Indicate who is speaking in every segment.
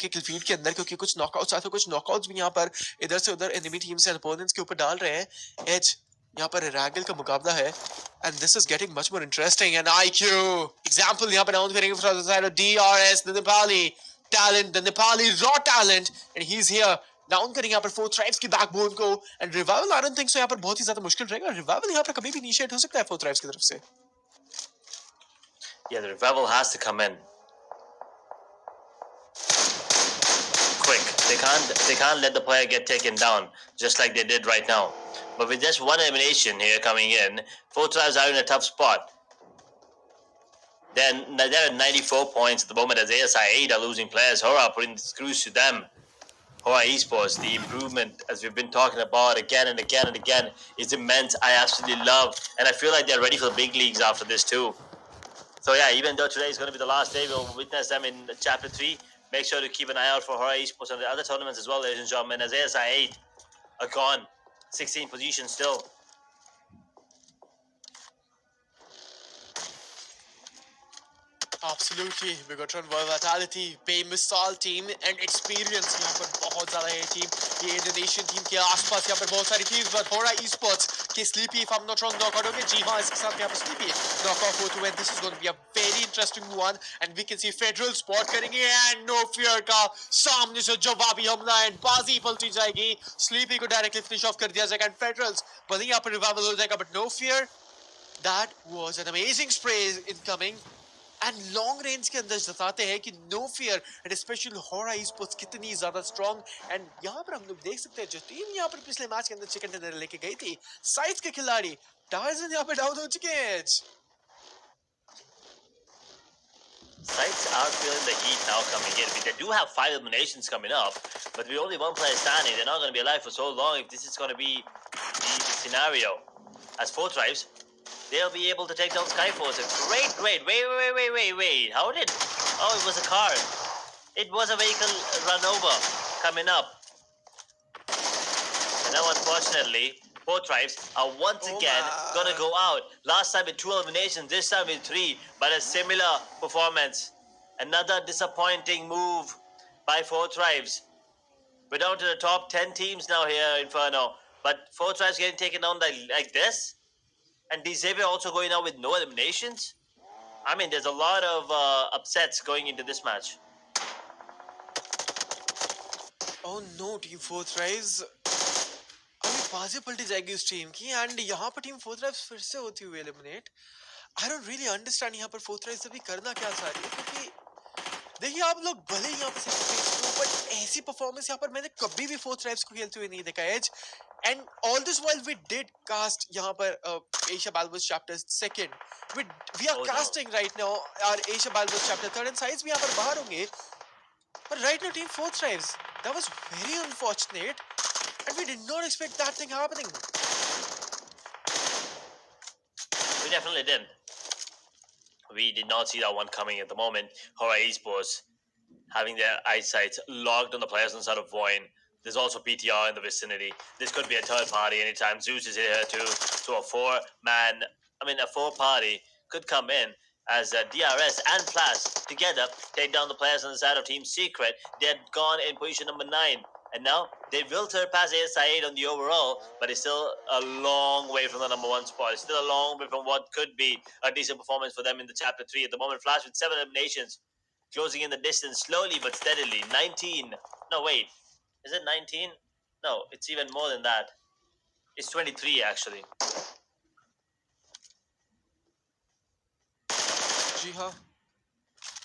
Speaker 1: के किलफील्ड के अंदर, क्योंकि कुछ नॉकआउट्स आते हैं, कुछ नॉकआउट्स भी यहाँ पर इधर से उधर एनिमी टीम से अपोनेंट्स के ऊपर डाल रहे हैं। एज यहाँ पर रैगल का मुकाबला है and this is getting much more interesting and IQ example यहाँ पर डाउन करेंगे from the side of DRS the Nepali talent, the Nepali raw talent, and he is here down करेंगे यहाँ पर फोर ट्राइब्स की बैकबोन को and revival I don't think so यहाँ पर बहुत ही ज्यादा मुश्किल रहेगा। रिवाइवल यहाँ पर कभी भी इनिशिएट हो सकता है फोर ट्राइब्स की तरफ से।
Speaker 2: Yeah, the revival has to come in quick. They can't let the player get taken down just like they did right now. But with just one elimination here coming in, four tribes are in a tough spot. Then they're at 94 points at the moment as ASI 8 are losing players. Hora putting the screws to them. Hora Esports, the improvement as we've been talking about again and again and again is immense. I absolutely love, and I feel like they're ready for the big leagues after this too. So yeah, even though today is going to be the last day, we'll witness them in Chapter 3. Make sure to keep an eye out for Hora Esports and the other tournaments as well, ladies and gentlemen, as ASI 8 are gone. 16 positions still.
Speaker 1: Absolutely, we got on versatility, बेमिसाल team and experience यहाँ पर बहुत ज़्यादा है team. ये Indonesian team के आसपास यहाँ पर बहुत सारी टीम्स बट होरा ई-स्पोर्ट्स के sleepy if I am not wrong knockout हो गए। जी हाँ, इसके साथ यहाँ पर स्लीपी नॉकआउट हो चुका है। This is going to be a very interesting one and we can see federal spot करेंगे एंड नो फियर का सामने से जवाबी हमला एंड बाजी पलटी जाएगी। स्लीपी को डायरेक्टली फिनिश ऑफ कर दिया जाएगा एंड फेडरल्स भले यहाँ पर रिवाइवल हो जाएगा but no fear. That was an amazing spray incoming and long range के अंदर बताते हैं कि no fear and special Hora esports कितनी ज्यादा स्ट्रांग। एंड यहाँ पर हम लोग देख सकते हैं जो टीम यहाँ पर पिछले मैच के अंदर चिकन डिनर लेके गई थी, साइड्स के खिलाड़ी टार्जन यहाँ पे डाउन हो चुके हैं।
Speaker 2: Sights are feeling the heat now coming in. They do have 5 eliminations coming up, but with only one player standing, they're not going to be alive for so long if this is going to be the scenario. As 4 tribes, they'll be able to take down Skyforce. Great. Wait. How did... Oh, it was a car. It was a vehicle run over coming up. And now, unfortunately, 4 tribes are once again going to go out. Last time with 2 eliminations, this time with 3. But a similar performance. Another disappointing move by 4 tribes. We're down to the top 10 teams now here, Inferno. But 4 tribes getting taken down like this? And Xavier also going out with no eliminations? I mean, there's a lot of upsets going into this match.
Speaker 1: Oh no, Team 4 Thrives. अभी बाजी पलटी जाएगी उस team की and यहाँ पर team 4 Thrives फिर से होती हुई eliminate. I don't really understand यहाँ पर 4 Thrives अभी करना क्या चाह रही है, क्योंकि देखिए आप लोग भले यहाँ पर बट ऐसी परफॉर्मेंस यहाँ पर मैंने कभी भी 4 Thrives को खेलते हुए नहीं देखा है। And all this while we did cast यहाँ पर Asia Balbus chapter 2nd. We are casting right now our Asia Balbus chapter 3rd and sides भी यहाँ पर बाहर होंगे। But right now team 4 Thrives, that was very unfortunate and we did not expect that thing happening.
Speaker 2: We definitely didn't. We did not see that one coming at the moment. Hora Esports having their eyesight logged on the players inside of Voin. There's also PTR in the vicinity. This could be a third party anytime. Zeus is here too. So a 4 party could come in as DRS and Plas together take down the players on the side of Team Secret. They're gone in position number 9. And now they will surpass ASI 8 on the overall, but it's still a long way from the number 1 spot. It's still a long way from what could be a decent performance for them in the Chapter 3. At the moment, Flash with 7 eliminations, closing in the distance slowly but steadily. 19. No, wait. Is it 19? No, it's even more than that. It's 23 actually.
Speaker 1: जी हाँ,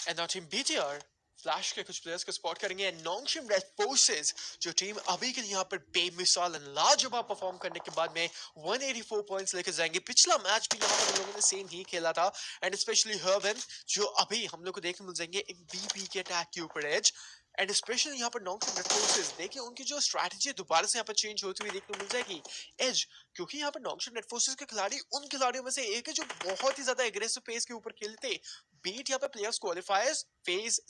Speaker 1: and now team BTR flash के कुछ players को spot करेंगे and नॉन्गशिम red forces जो team अभी के यहाँ पर बेमिसाल एंड लाजवाब परफॉर्म करने के बाद में 184 पॉइंट्स लेकर जाएंगे। पिछला मैच भी यहाँ पर हम लोगों ने सेम ही खेला था एंड स्पेशली हर्वन जो अभी हम लोग को देखने मिल जाएंगे एक बीपी के अटैक के ऊपर एज एंड स्पेशली यहाँ पर नॉन्गशिम रेड फोर्सेस देखिए उनकी जो स्ट्रैटेजी दोबारा से यहाँ पर चेंज होती हुई देखने मिल जाएगी एज, क्योंकि यहाँ पर नॉन्गशिम रेड फोर्सेस के खिलाड़ी उन खिलाड़ियों में से एक है जो बहुत ही ज्यादा एग्रेसिव पेस के ऊपर खेलते, बीट यहाँ पर प्लेयर्स क्वालिफायर्स फेज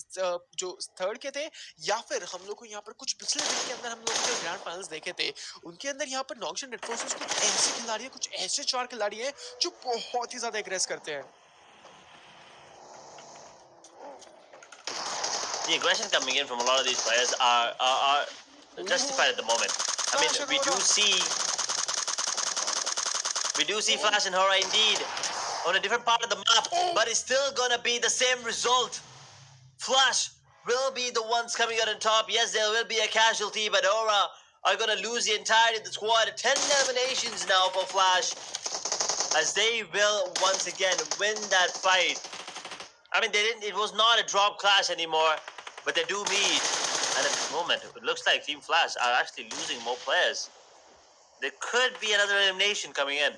Speaker 1: जो थर्ड के थे या फिर हम लोग को यहाँ पर कुछ पिछले दिन के अंदर हम लोग जो ग्रैंड फाइनल्स देखे थे उनके अंदर यहाँ पर नॉन्गशिम रेड फोर्सेस कुछ ऐसे खिलाड़ी हैं, कुछ ऐसे 4 खिलाड़ी हैं जो बहुत ही ज्यादा एग्रेस करते हैं।
Speaker 2: the aggression coming in from a lot of these players are justified at the moment. I mean, we do see Flash and Hora indeed on a different part of the map, but it's still gonna be the same result. Flash will be the ones coming out on top. Yes, there will be a casualty, but Hora are gonna lose the entirety of the squad. 10 eliminations now for Flash, as they will once again win that fight. I mean, it was not a drop clash anymore, but they do meet. And at the moment, it looks like Team Flash are actually losing more players. There could be another elimination coming in.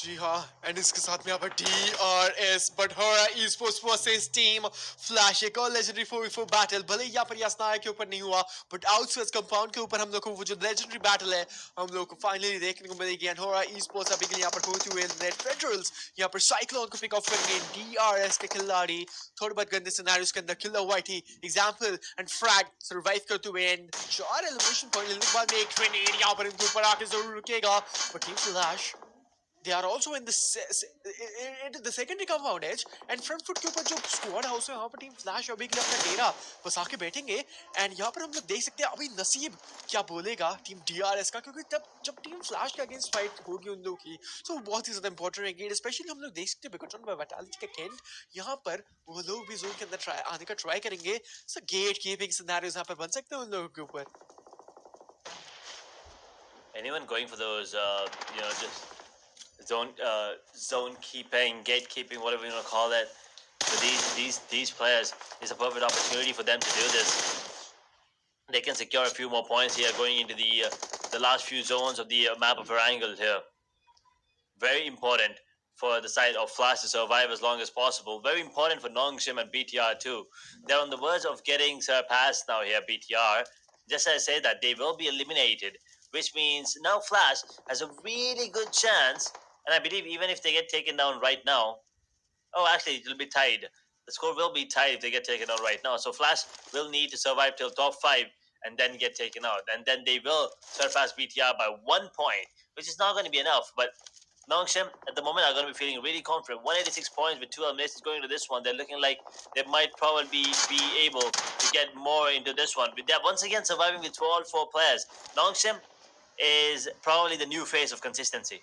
Speaker 1: जी हाँ and इसके साथ में यहाँ पर DRS but हरा esports versus team flash एक और legendary 4v4 battle भले यहाँ पर यासनाया के ऊपर नहीं हुआ बट आउटस्कर्ट्स कंपाउंड के ऊपर हम लोग को वो जो लेजेंडरी बैटल है हम लोग को फाइनली देखने को मिलेगी एंड हरा esports अभी के लिए यहाँ पर होती हुई नेट फेडरल्स यहाँ पर साइक्लोन को पिक ऑफ करेंगे DRS के खिलाड़ी थोड़े बहुत गंदे सिनेरियोस के अंदर किलर वाइटी एग्जांपल एंड फ्रैग सर्वाइव करते हुए एंड 4 एलिमिनेशन पॉइंट लेने के बाद में एक ग्रेनेड यहाँ पर इनके ऊपर आके जरूर रुकेगा but team flash they are also in the secondary compound edge and front foot के ऊपर जो squad house है वहाँ पर टीम फ्लैश अभी के लिए अपना डेरा बस आके बैठेंगे एंड यहाँ पर हम लोग देख सकते हैं अभी नसीब क्या बोलेगा टीम DRS का क्योंकि तब जब टीम फ्लैश के अगेंस्ट फाइट होगी उन लोगों की तो बहुत ही ज्यादा इंपॉर्टेंट रहेगी स्पेशली हम लोग देख सकते हैं बिकॉन बाय वैटालिटी का कैंट यहाँ पर वो लोग भी जोन के अंदर आने का ट्राई करेंगे सो गेट कीपिंग सिनेरियोस यहाँ पर बन सकते हैं उन लोगों के ऊपर
Speaker 2: Anyone going for those just zone keeping, gatekeeping, whatever you want to call it. For these players, it's a perfect opportunity for them to do this. They can secure a few more points here, going into the last few zones of the map of Erangel here. Very important for the side of Flash to survive as long as possible. Very important for Nongshim and BTR too. They're on the verge of getting surpassed now here, BTR. Just as I say that, they will be eliminated, which means now Flash has a really good chance. And I believe even if they get taken down right now, oh, actually, it will be tied. The score will be tied if they get taken out right now. So Flash will need to survive till top 5 and then get taken out. And then they will surpass BTR by 1 point, which is not going to be enough. But Nongshim, at the moment, are going to be feeling really confident. 186 points with 2 eliminations going into this one. They're looking like they might probably be able to get more into this one. But they're once again surviving with all 4 players. Nongshim is probably the new face of consistency.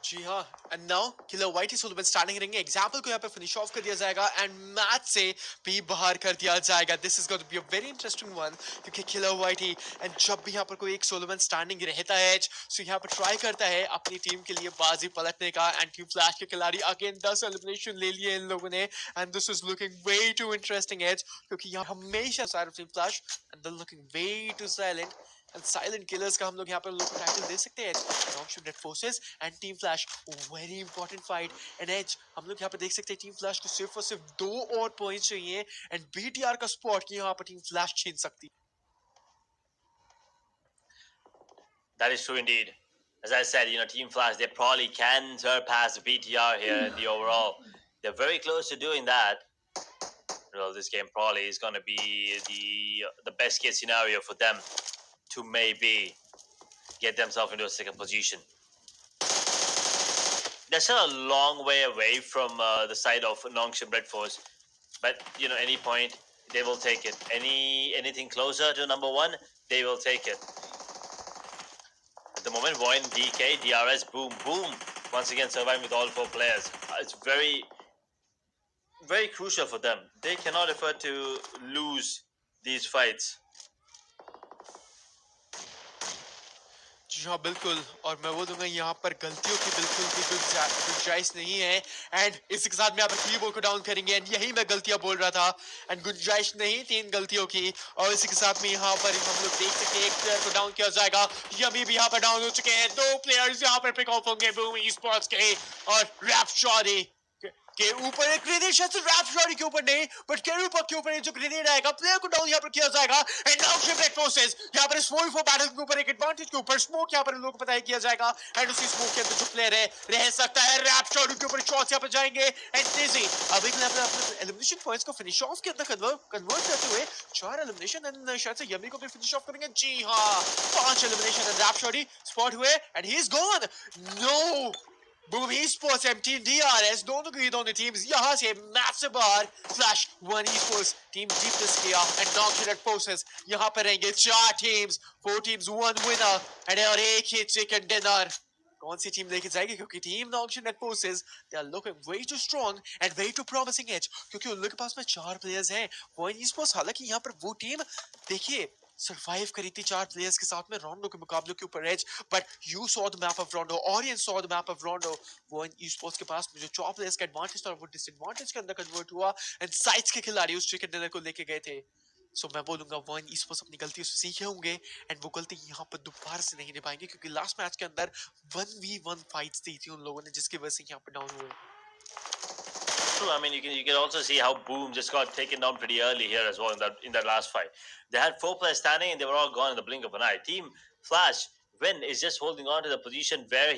Speaker 1: जी हाँ and now killer वाइटी solo starting रहेंगे example को यहाँ पे finish off कर दिया जाएगा एंड मैच से भी बाहर कर दिया जाएगा this is going to be a very interesting one क्योंकि किलर वाइटी एंड जब भी यहाँ पर कोई एक सोलोमन स्टैंडिंग रहता है सो यहाँ पर ट्राई करता है अपनी टीम के लिए बाजी पलटने का एंड टीम फ्लैश के खिलाड़ी अगेन 10 एलिमिनेशन ले लिए इन लोगों ने and this is looking way too interesting as क्योंकि यहाँ हमेशा side of team flash and they looking way too silent and silent killers का हम लोग यहाँ पर लोग टाइटल दे सकते हैं Nongshim Red Forces and Team Flash very important fight and edge हम लोग यहाँ पर देख सकते हैं Team Flash को सिर्फ और सिर्फ 2 और पॉइंट्स चाहिए and BTR का स्पॉट की यहाँ पर Team Flash छीन सकती
Speaker 2: That is true indeed. As I said, Team Flash, they probably can surpass BTR here in the overall. They're very close to doing that. Well, this game probably is going to be the best case scenario for them to maybe get themselves into a second position. They're still a long way away from the side of Nongshim Red Force, but any point they will take it. Anything closer to number 1, they will take it. At the moment, Voin, DK, DRS, boom, boom, once again surviving with all 4 players. It's very, very crucial for them. They cannot afford to lose these fights.
Speaker 1: जी हाँ बिल्कुल और मैं वो दूंगा यहाँ पर गलतियों की बिल्कुल भी गुंजाइश नहीं है एंड इसी के साथ में यहाँ पर कीबोर्ड को डाउन करेंगे एंड यही मैं गलतियां बोल रहा था एंड गुंजाइश नहीं 3 गलतियों की और इसी के साथ में यहाँ पर हम लोग देख सकते हैं एक प्लेयर को डाउन किया जाएगा यमी भी यहाँ पर डाउन हो चुके हैं 2 प्लेयर्स यहाँ पर पिक ऑफ होंगे बूम ई-स्पोर्ट्स के और रैप शॉरी के ऊपर एक ग्रेनेड शायद रैप शॉरी के ऊपर नहीं बट केरूपा के ऊपर जो ग्रेनेड आएगा प्लेयर को डाउन यहाँ पर किया जाएगा एंड Nongshim Red Forces यहाँ पर स्मोक फॉर बैटल के ऊपर एक एडवांटेज के ऊपर स्मोक यहाँ पर लोगों को पता है किया जाएगा एंड उसी स्मोक के अंदर जो प्लेयर है रह सकता है रैप शॉरी के ऊपर शॉट्स यहाँ पर जाएंगे एंड तेजी अभी अपने एलिमिनेशन पॉइंट्स को फिनिश ऑफ के अंदर कन्वर्ट करते हुए 4 एलिमिनेशन एंड शायद से यमी को भी फिनिश ऑफ करेंगे जी हाँ 5 एलिमिनेशन एंड रैप शॉरी स्पॉट हुए and he is gone no Boom Esports, MT DRS दोनों की दोनों टीम्स यहाँ से मैच से बाहर. Flash One Esports टीम जीत किया and Nokia Red Forces यहाँ पर रहेंगे 4 टीम्स, 4 teams, 1 winner and और एक ही chicken dinner. कौन सी टीम लेके जाएगी? क्योंकि टीम नॉक्शन एट फोर्सेस they are looking way too strong and way too promising edge, क्योंकि उन लोगों के पास में 4 प्लेयर्स हैं. वन ईस्पोर्ट्स हालांकि यहाँ पर वो टीम देखिए सरवाइव करी थी 4 प्लेयर्स के साथ में रोंडो के मुकाबले के ऊपर as, but you saw the map of Rondo, audience saw the map of Rondo. One esports के पास में जो 4 प्लेयर्स का एडवांटेज था वो डिसएडवांटेज के अंदर कन्वर्ट हुआ एंड साइड्स के खिलाड़ी उस चिकन डिनर को लेके गए थे. सो मैं बोलूंगा वन ईस्पोर्ट्स अपनी गलतियों से सीखे होंगे एंड वो गलती यहाँ पर दोबारा से नहीं निभाएंगे, क्योंकि लास्ट मैच के अंदर 1v1 फाइट्स दी थी उन लोगों ने जिसकी वजह से यहाँ पर डाउन हुए.
Speaker 2: True. I mean, you can also see how Boom just got taken down pretty early here as well in that last fight. They had 4 players standing and they were all gone in the blink of an eye. Team Flash Win is just holding on to the position where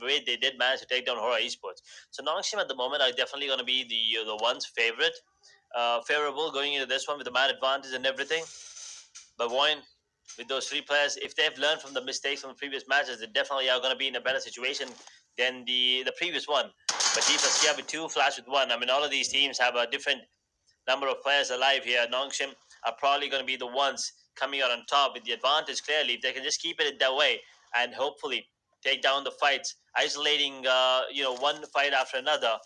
Speaker 2: where they did manage to take down Horror Esports. So Nongshim at the moment are definitely going to be the ones favorable going into this one with the man advantage and everything. But Warren, with those 3 players, if they've learned from the mistakes from the previous matches, they definitely are going to be in a better situation than the previous one. But D plus Kia with 2, Flash with 1. I mean, all of these teams have a different number of players alive here. Nongshim are probably going to be the ones coming out on top with the advantage, clearly. If they can just keep it that way and hopefully take down the fights, isolating, one fight after another,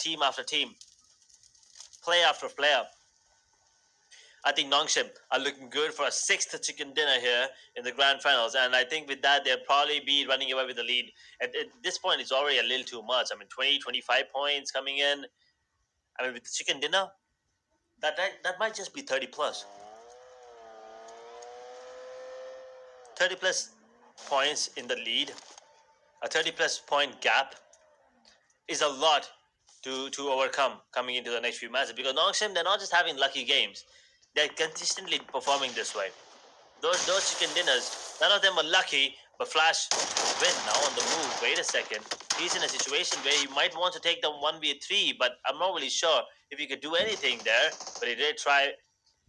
Speaker 2: team after team, player after player. I think Nongshim are looking good for a 6th chicken dinner here in the grand finals, and I think with that they'll probably be running away with the lead. At this point, it's already a little too much. I mean, 20, 25 points coming in. I mean, with the chicken dinner, that might just be 30 plus. 30 plus points in the lead, a 30 plus point gap is a lot to overcome coming into the next few matches, because Nongshim, they're not just having lucky games. They're consistently performing this way. Those chicken dinners, none of them are lucky, but Flash Win now on the move. Wait a second. He's in a situation where he might want to take them 1v3, but I'm not really sure if he could do anything there. But he did try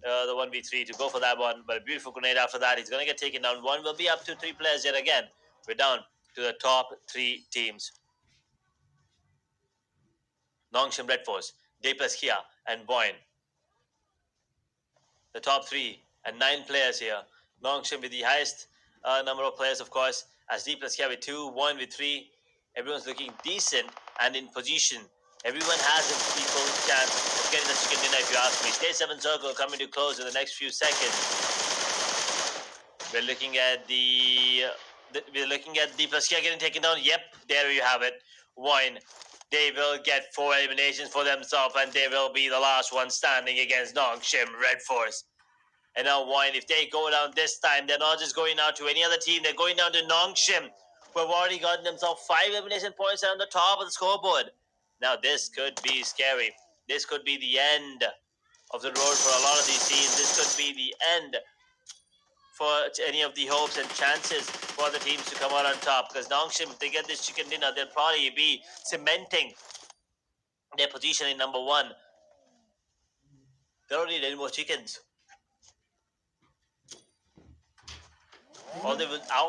Speaker 2: the 1v3 to go for that one, but a beautiful grenade after that. He's going to get taken down. One will be up to 3 players yet again. We're down to the top 3 teams. Nongshim Red Force, D plus Kia, and Boyne. The top 3 and 9 players here. Nongshim with the highest number of players, of course, as D plus Kia with 2, 1 with 3. Everyone's looking decent and in position. Everyone has an equal chance of getting the chicken dinner, if you ask me. Stage 7 circle coming to close in the next few seconds. We're looking at D plus Kia getting taken down. Yep, there you have it. Wine. They will get 4 eliminations for themselves, and they will be the last one standing against Nongshim Red Force. And now Wine, if they go down this time, they're not just going down to any other team, they're going down to Nongshim, who have already gotten themselves 5 elimination points on the top of the scoreboard. Now this could be scary. This could be the end of the road for a lot of these teams. This could be the end for any of the hopes and chances for the teams to come out on top. Because Nongshim, if they get this chicken dinner, they'll probably be cementing their position in number 1. They don't need any more chickens. All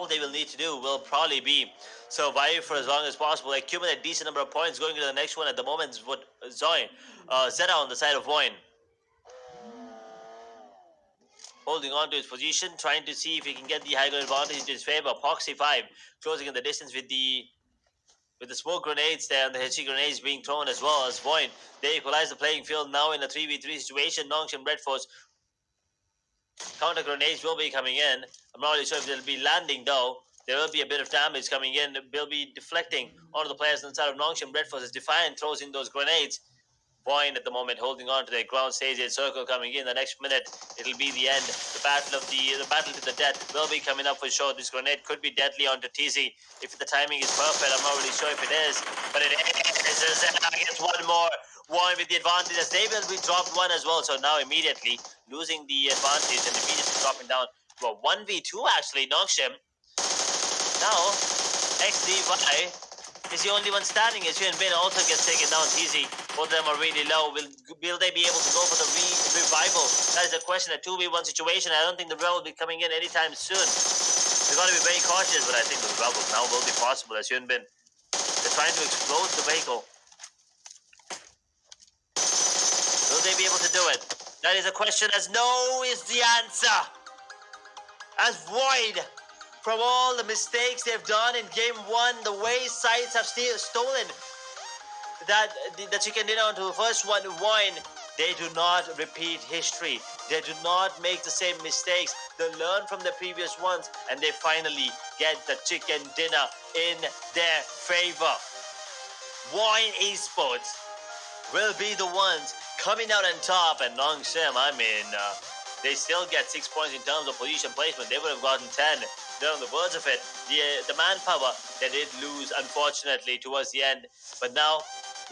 Speaker 2: they will need to do will probably be survive for as long as possible, accumulate a decent number of points going to the next one. At the moment is what Zeta on the side of Voin, holding on to his position, trying to see if he can get the high ground advantage into his favor. Poxy 5 closing in the distance with the smoke grenades there, and the HE grenades being thrown as well as Voin. They equalize the playing field now in a 3v3 situation. Nongshim Red Force counter grenades will be coming in. I'm not really sure if they'll be landing though. There will be a bit of damage coming in. They'll be deflecting onto the players inside of Nongshim Red Force as Defiant throws in those grenades. Void at the moment holding on to their ground stage 8 circle coming in. The next minute it'll be the end. The battle to the death will be coming up for sure. This grenade could be deadly onto TZ if the timing is perfect. I'm not really sure if it is, but it is. Gets one more. One with the advantage as they will be dropped 1 as well. So now immediately losing the advantage and immediately dropping down to a 1v2 actually. Nongshim now XDY is the only one standing. As Yuan Bin also gets taken down. TZ, both of them are really low. Will they be able to go for the revival? That is the question. A 2v1 situation. I don't think the revival will be coming in anytime soon. They've got to be very cautious, but I think the revival now will be possible as Yuan Bin They're trying to explode the vehicle. Will they be able to do it? That is a question, as no is the answer. As void from all the mistakes they've done in game one, the way sides have stolen that the chicken dinner onto the first one win. They do not repeat history. They do not make the same mistakes. They learn from the previous ones, and they finally get the chicken dinner in their favor. Wine Esports will be the ones coming out on top, and Nongshim, they still get 6 points in terms of position placement. They would have gotten 10. They're on the verge of it. The manpower, they did lose, unfortunately, towards the end. But now,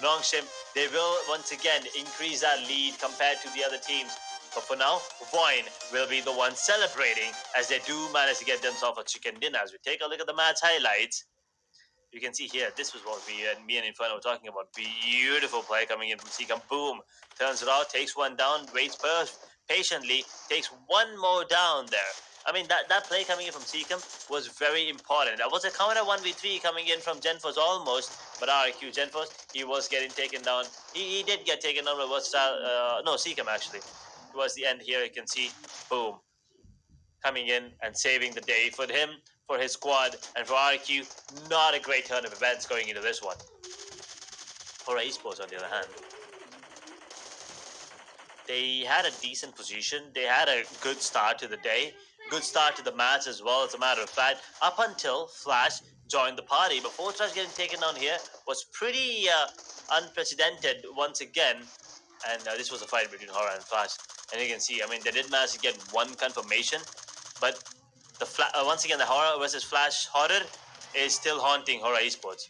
Speaker 2: Nongshim, they will once again increase that lead compared to the other teams. But for now, Voin will be the one celebrating as they do manage to get themselves a chicken dinner. As we take a look at the match highlights, you can see here, this was what me and Inferno were talking about. Beautiful play coming in from Seacom. Boom. Turns it out, takes one down, waits patiently, takes one more down there. I mean, that play coming in from Seacom was very important. That was a counter 1v3 coming in from Genforce almost, but RQ Genforce, he was getting taken down. He did get taken down by Seacom actually. Towards the end here, you can see, boom, coming in and saving the day for him, for his squad, and for RQ. Not a great turn of events going into this one. For Esports, on the other hand, they had a decent position. They had a good start to the day, good start to the match as well, as a matter of fact, up until Flash joined the party. But Flash getting taken down here was pretty unprecedented once again. And this was a fight between Horror and Flash. And you can see, I mean, they did manage to get one confirmation, but once again, the Horror versus Flash Horror is still haunting Horror Esports.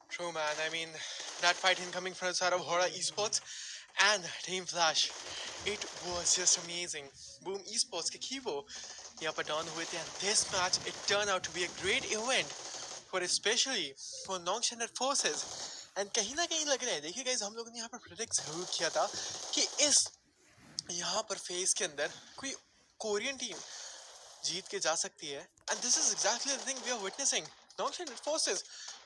Speaker 1: True, man. I mean, that fight incoming from the side of Horror Esports and Team Flash, it was just amazing. Boom Esports के खीवो यहाँ पर down हुए थे, and this match, it turned out to be a great event for especially for non-standard forces. And कहीं ना कहीं लग रहा है, देखिए guys, हम लोगों ने यहाँ पर predict जरूर किया था कि इस यहाँ पर फेज के अंदर कोई कोरियन टीम जीत के जा सकती है. And this is exactly the thing we are witnessing. Non-standard forces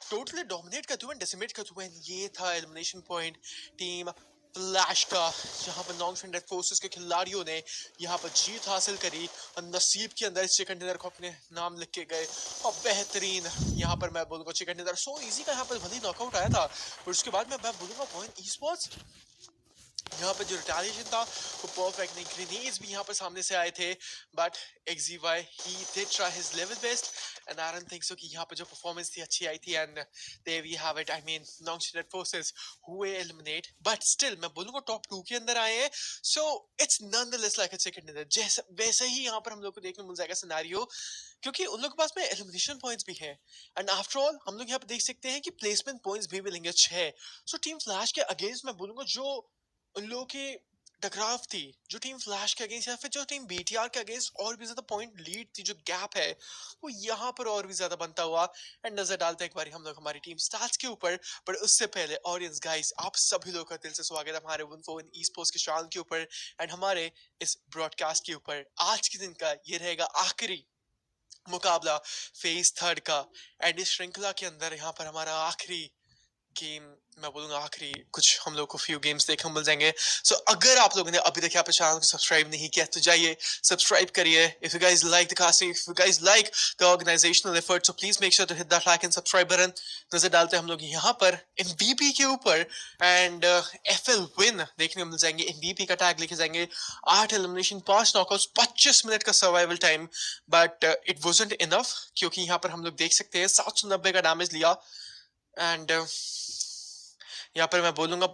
Speaker 1: totally dominate करते हुए, decimate करते हुए. ये था elimination point टीम फ्लैश का, जहाँ पर non-standard forces के खिलाड़ियों ने यहाँ पर जीत हासिल करी और नसीब के अंदर इस चिकन डिनर को अपने नाम लिख के गए. और बेहतरीन यहाँ पर मैं बोलूँगा चिकन डिनर सो इजी का यहाँ पर भले नॉकआउट आया था, और उसके बाद मैं बोलूँगा पॉइंट Esports यहाँ पर जो रिटालिएशन था वो परफेक्ट नहीं. ग्रेनेड्स भी यहाँ पर सामने से आए थे, but XZY he did try his level best, and I don't think so कि यहाँ पर जो परफॉर्मेंस थी अच्छी आई थी. And there we have it. I mean, non-standard forces हुए eliminate, but still मैं बोलूँगा टॉप 2 के अंदर आए हैं. So it's nonetheless like a chicken dinner. जैसा वैसे ही यहाँ पर हम लोग को देखने मिल जाएगा सिनेरियो, क्योंकि उन लोग के पास में एलिमिनेशन पॉइंट्स भी हैं. एंड आफ्टर ऑल हम लोग यहाँ पर देख सकते हैं कि प्लेसमेंट पॉइंट्स भी मिलेंगे 6. सो टीम फ्लैश के अगेंस्ट मैं बोलूँगा जो उन लोगों की टकराव थी, जो टीम फ्लैश के अगेंस्ट या फिर जो टीम BTR के अगेंस्ट और भी ज्यादा पॉइंट लीड थी, जो गैप है वो यहाँ पर और भी ज्यादा बनता हुआ. एंड नजर डालते हैं एक बार हम लोग हमारी टीम स्टार्स के ऊपर. पर उससे पहले ऑडियंस गाइस, आप सभी लोगों का दिल से स्वागत है हमारे वन Esports के चैनल के ऊपर एंड हमारे इस ब्रॉडकास्ट के ऊपर. आज के दिन का ये रहेगा आखिरी मुकाबला फेज 3 का, एंड इस श्रृंखला के अंदर यहाँ पर हमारा आखिरी गेम, मैं बोलूँगा आखिरी कुछ हम लोग को फ्यू गेम्स देखने मिल जाएंगे. सो अगर आप लोगों ने अभी तक यहाँ पे चैनल को सब्सक्राइब नहीं किया तो जाइए सब्सक्राइब करिए. If you guys like the casting, if you guys like the organisational effort, so please make sure to hit that like and subscribe button. नजर डालते हैं हम लोग यहाँ पर MVP के ऊपर, एंड FL विन देखने को मिल जाएंगे. MVP का टैग लिखे जाएंगे. 8 एलिमिनेशन, 5 नॉकआउट्स, 25 मिनट का survival time. But it wasn't enough, क्योंकि यहाँ पर हम लोग देख सकते हैं 790 का डैमेज लिया. एंड यहाँ पर मैं बोलूंगा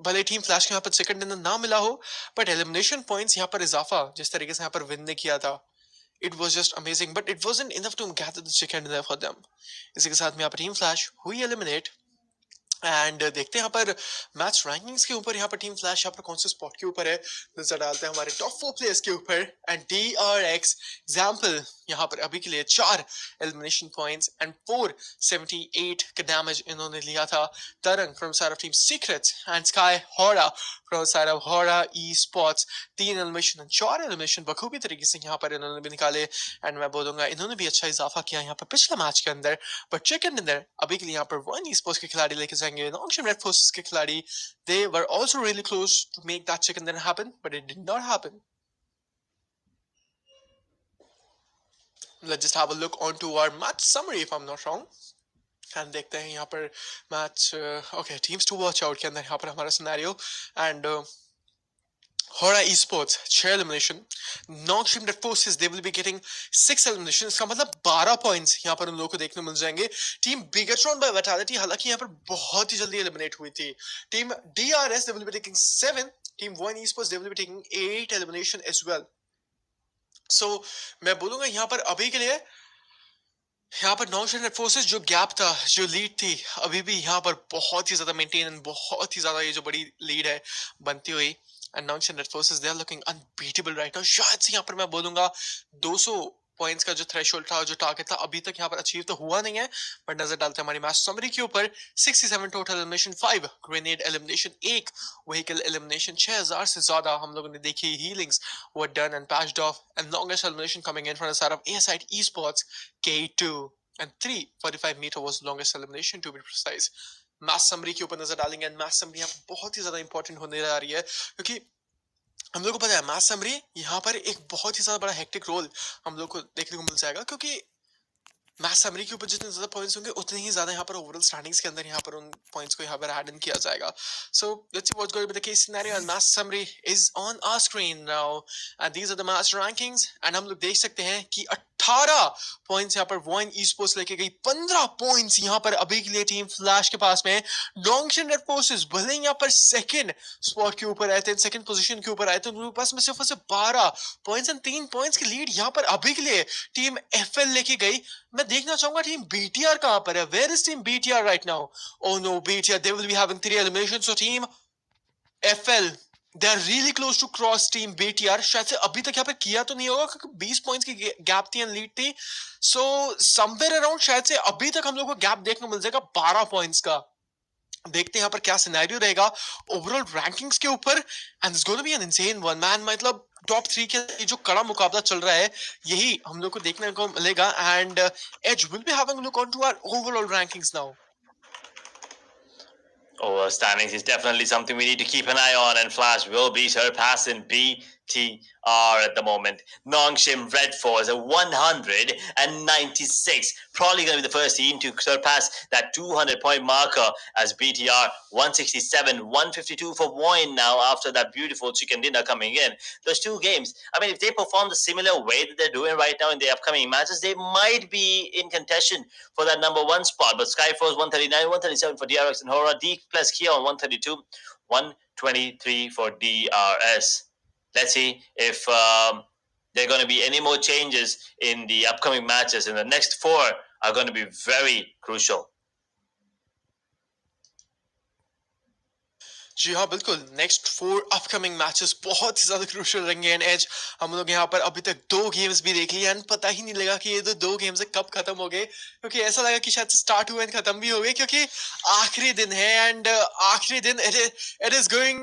Speaker 1: भले टीम फ्लैश के यहाँ पर चिकन डिनर ना मिला हो, बट एलिमिनेशन पॉइंट्स यहाँ पर इजाफा जिस तरीके से यहाँ पर विन ने किया था, it was just amazing. But it wasn't enough to gather the chicken dinner for them. इसी के साथ में यहाँ पर टीम फ्लैश हुई एलिमिनेट एंड देखते हैं यहाँ पर मैच रैंकिंग्स के ऊपर यहाँ पर टीम फ्लैश यहाँ पर कौन से स्पॉट के ऊपर है, नजर डालते हैं हमारे टॉप 4 प्लेयर्स के ऊपर। एंड DRX एग्जाम्पल यहाँ पर अभी के लिए 4 एलिमिनेशन पॉइंट्स एंड 478 का डैमेज इन्होंने लिया था। Tarang from side of team secrets and स्काई हॉरा फ्रॉम साइड ऑफ हॉरा esports 3 elimination and 4 elimination बखूबी तरीके से यहाँ पर इन्होंने भी निकाले। एंड मैं बोलूंगा इन्होंने भी अच्छा इजाफा किया यहाँ पर पिछले मैच के अंदर। बट चिकन डिनर अभी के लिए यहाँ पर वन ई स्पोर्ट्स के खिलाड़ी लेके जाएंगे नॉक्शन रेड फोर्सेस के खिलाड़ी। They were also really close to make that chicken dinner happen, but it did not happen. Let's just have a look onto our match summary if I'm not wrong. And देखते हैं यहाँ पर match okay teams to watch out के अंदर यहाँ पर हमारा scenario. And Hora Esports 6 elimination, non-stream red forces they will be getting 6 elimination, इसका मतलब 12 points यहाँ पर उन लोगों को देखने मिल जाएंगे। टीम बिगेट्रॉन बाय विटालिटी हालांकि यहाँ पर बहुत ही जल्दी एलिमिनेट हुई थी। Team DRS they will be taking 7, team 1 Esports they will be taking 8 elimination as well. So मैं बोलूंगा यहाँ पर अभी के लिए यहाँ पर नॉन रेड फोर्सेस जो गैप था जो लीड थी अभी भी यहाँ पर बहुत ही ज्यादा मेंटेन, बहुत ही ज्यादा ये जो बड़ी लीड है बनती हुई। And Nongchen Red Forces they are looking unbeatable right now. शायद से यहाँ पर मैं बोलूंगा 200 पॉइंट्स का जो थ्रेशोल्ड था, जो टारगेट था, अभी तक यहाँ पर अचीव तो हुआ नहीं है। बट नजर डालते हैं हमारी मैच समरी के ऊपर 67 total elimination, 5 grenade elimination, 1 vehicle elimination, 6000 से ज्यादा हम लोगों ने देखी healings were done and patched of. And longest elimination coming in from the side of ASID Esports K2 and 345 meter was longest elimination to be precise. Match summary के ऊपर नजर डालेंगे एंड मैच समरी यहाँ बहुत ही ज्यादा important होने जा रही है क्योंकि हम लोग को पता है मैच समरी यहाँ पर एक बहुत ही ज्यादा बड़ा हेक्टिक रोल हम लोग को देखने को मिल जाएगा क्योंकि मैच समरी के ऊपर जितने ज्यादा पॉइंट्स होंगे उतने ही ज्यादा यहाँ पर ओवरऑल स्टैंडिंग्स के अंदर यहाँ पर उन पॉइंट्स को यहाँ पर ऐड इन किया जाएगा। So let's see what's going to be the case scenario and match summary is on our screen now and these are the match rankings. And हम लोग देख सकते हैं कि 18 पॉइंट्स यहाँ पर वन ई स्पोर्ट्स लेके गई, 15 पॉइंट्स यहाँ पर अभी के लिए टीम फ्लैश के पास में। नॉन्गशन रेड फोर्सेस भले यहाँ पर सेकंड स्पॉट के ऊपर आए थे, सेकंड पोजीशन के ऊपर आए थे, उनके पास में सिर्फ 12 पॉइंट्स एंड 3 पॉइंट्स की लीड यहाँ पर अभी के लिए टीम FL लेके गई। मैं देखना चाहूंगा टीम BTR कहां पर है। Where is team BTR right now? Oh no, BTR they will be having 3 eliminations. So team FL they are really close to cross team BTR। शायद से अभी तक यहाँ पे किया तो नहीं होगा क्योंकि 20 पॉइंट्स की गैप थी एंड लीड थी। सो समवेयर अराउंड शायद से अभी तक हम लोग को गैप देखने मिल जाएगा 12 पॉइंट्स का। देखते हैं यहाँ पर क्या सिनेरियो रहेगा ओवरऑल रैंकिंग्स के ऊपर। And it's gonna be N insane one man, मतलब टॉप 3 के जो कड़ा मुकाबला चल रहा है यही हम लोग को देखने को मिलेगा। And as will be having look on to our overall rankings now.
Speaker 2: Over standings is definitely something we need to keep an eye on, and Flash will be surpassing BTR at the moment. Nongshim Red Force at 196, probably going to be the first team to surpass that 200 point marker, as BTR 167, 152 for Voin now after that beautiful chicken dinner coming in. Those two games, I mean, if they perform the similar way that they're doing right now in the upcoming matches, they might be in contention for that number 1 spot. But Skyforce 139, 137 for DRX and Hora, D plus Kia on 132, 123 for DRS. Let's see if there are going to be any more changes in the upcoming matches, and the next 4 are going to be very crucial.
Speaker 1: जी हाँ बिल्कुल, next 4 upcoming matches बहुत ही ज्यादा crucial रहेंगे। And as हम लोग यहाँ पर अभी तक 2 गेम्स भी देख लिए एंड पता ही नहीं लगा कि ये तो 2 गेम्स कब खत्म हो गए, क्योंकि ऐसा लगा कि शायद स्टार्ट हुए एंड खत्म भी हो गए क्योंकि आखिरी दिन है। एंड आखिरी दिन it is going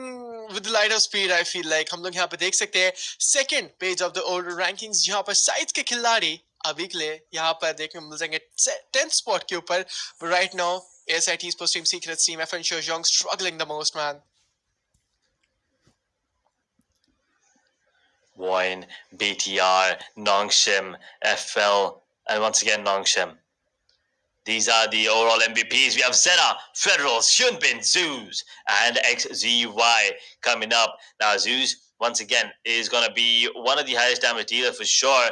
Speaker 1: with light of speed. I feel like हम लोग यहाँ पे देख सकते हैं second page of the older rankings जहाँ पर साइड्स के खिलाड़ी अभी के लिए यहाँ पर देखने को मिल जाएंगे 10th स्पॉट के ऊपर। Right now ASIT Esports Team Secrets Team FN Shojong struggling the most, man.
Speaker 2: Voin, BTR, Nongshim, FL, and once again Nongshim. These are the overall MVPs. We have Zeta, Federals, Hyunbin, Zeus, and XZY coming up. Now, Zeus, once again, is going to be one of the highest damage dealers for sure,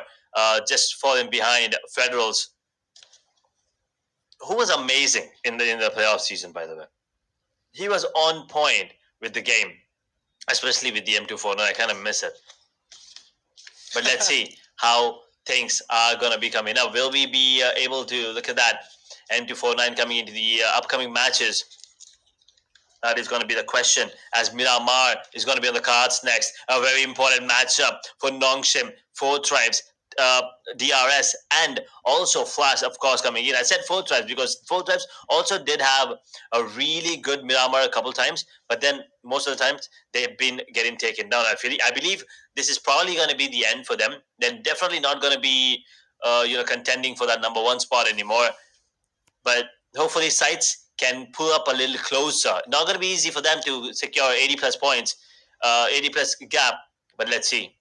Speaker 2: just falling behind Federals, who was amazing in the playoff season, by the way. He was on point with the game, especially with the M249. I kind of miss it. But let's see how things are going to be coming up. Will we be able to look at that M249 coming into the upcoming matches? That is going to be the question, as Miramar is going to be on the cards next. A very important matchup for Nongshim, Four Tribes, uh, DRS, and also Flash, of course, coming in. I said Four Tribes because Four Tribes also did have a really good Miramar a couple times, but then most of the times they've been getting taken down. I believe this is probably going to be the end for them. They're definitely not going to be, contending for that number one spot anymore. But hopefully, Sites can pull up a little closer. Not going to be easy for them to secure 80 plus points, 80 plus gap. But let's see.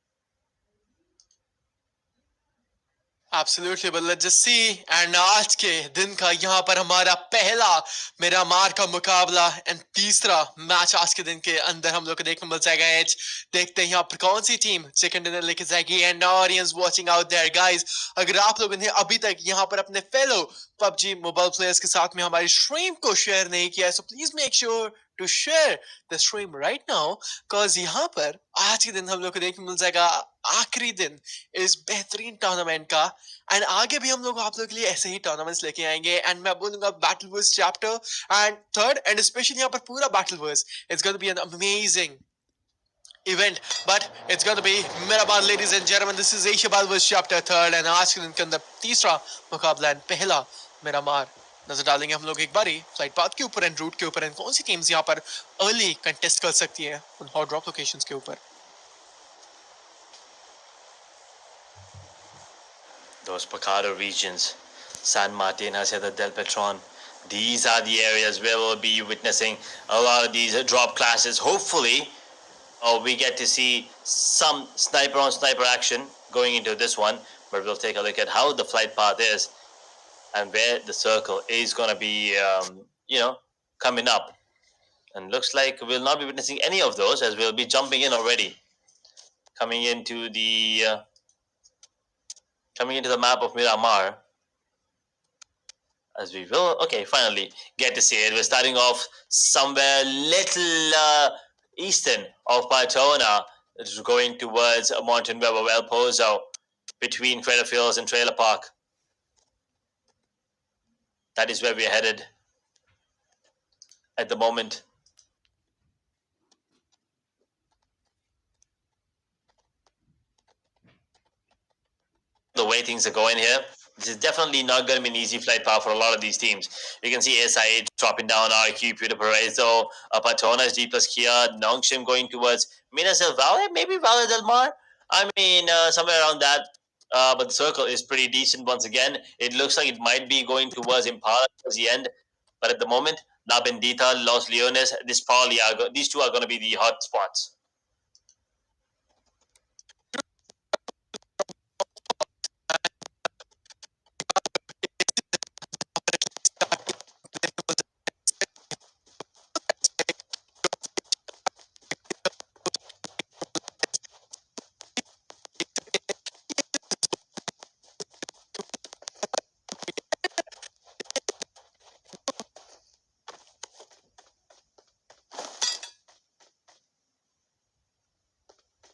Speaker 1: Absolutely, but let's just see. And आज के दिन का यहाँ पर हमारा पहला मिरामार का मुकाबला एंड तीसरा मैच आज के दिन के अंदर हम लोग को देखने मिल जाएगा। एज देखते हैं यहाँ पर कौन सी टीम चिकन डिनर लेके जाएगी। And audience watching out there guys, अगर आप लोगों ने अभी तक यहाँ पर अपने फेलो पबजी मोबाइल प्लेयर्स के साथ में हमारी स्ट्रीम को शेयर नहीं किया है, सो please make sure to share the stream right now, cause यहाँ पर आज के दिन हम लोग को देखने मिल जाएगा आखिरी दिन इस बेहतरीन टूर्नामेंट का। एंड आगे भी हम लोग आप लोगों के लिए ऐसे ही टूर्नामेंट्स लेके आएंगे। एंड मैं बोलूंगा battle verse chapter and third and specially यहाँ पर पूरा battle verse, it's gonna be an amazing event, but it's going to be Miramar, ladies and gentlemen. This is Asia Balvers chapter 3rd and आज के दिन के अंदर तीसरा मुकाबला एंड पहला मिरामार। नजर डालेंगे हम लोग एक बारी फ्लाइट पाथ के ऊपर एंड रूट के ऊपर एंड कौन सी टीम्स यहाँ पर अर्ली कंटेस्ट कर सकती है उन हॉट ड्रॉप लोकेशंस के ऊपर।
Speaker 2: Those Picado regions, San Martin, Hacienda del Petron, these are the areas where we'll be witnessing a lot of these drop classes. Hopefully, we get to see some sniper on sniper action going into this one, but we'll take a look at how the flight path is and where the circle is going to be, coming up. And looks like we'll not be witnessing any of those as we'll be jumping in already, coming into the map of Miramar. As we will, okay, finally get to see it. We're starting off somewhere little eastern of Patona, going towards Mountain Web or El Pozo, between Crater Fields and Trailer Park. That is where we're headed at the moment. The way things are going here, this is definitely not going to be an easy flight path for a lot of these teams. You can see SIA dropping down RQ, Puerto Paraiso, Patona is D plus Kia, Nongshim going towards Minas del Valle, maybe Valle del Mar. I mean, somewhere around that. But the circle is pretty decent once again. It looks like it might be going towards Impala towards the end. But at the moment, La Bendita, Los Leones, these two are going to be the hot spots.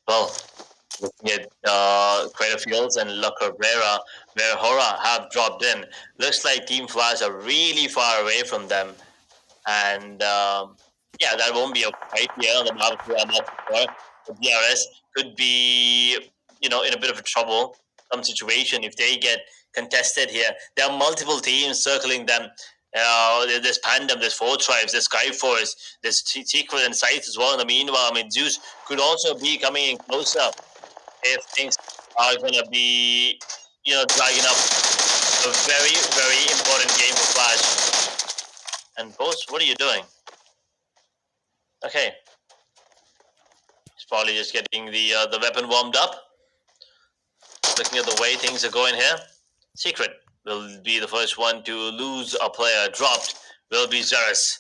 Speaker 2: Well, looking at Crater Fields and La Cabrera, where Hora have dropped in, looks like Team Flash are really far away from them. And that won't be a fight here on the map for the DRS could be, in a bit of a some situation if they get contested here. There are multiple teams circling them. There's Pandem, there's Four Tribes, there's Skyforce, there's Secret and Sights as well. In the meanwhile, Zeus could also be coming in closer if things are going to be, dragging up a very, very important game for Flash. And Boss, what are you doing? Okay. He's probably just getting the weapon warmed up. Looking at the way things are going here. Secret will be the first one to lose a player. Dropped will be Xerus.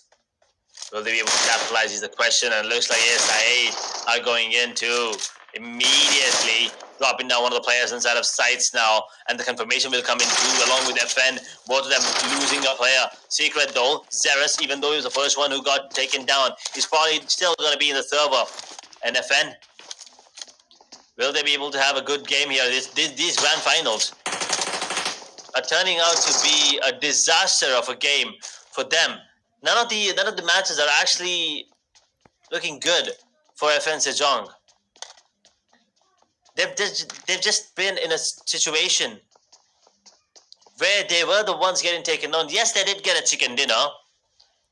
Speaker 2: Will they be able to capitalize is the question, and it looks like SIA are going into immediately dropping down one of the players inside of Sights now, and the confirmation will come in too, along with FN, both of them losing a player. Secret though, Xerus, even though he was the first one who got taken down, he's probably still going to be in the server. And FN, will they be able to have a good game here? These grand finals are turning out to be a disaster of a game for them. none of the matches are actually looking good for FN Sejong. They've just been in a situation where they were the ones getting taken down. Yes, they did get a chicken dinner,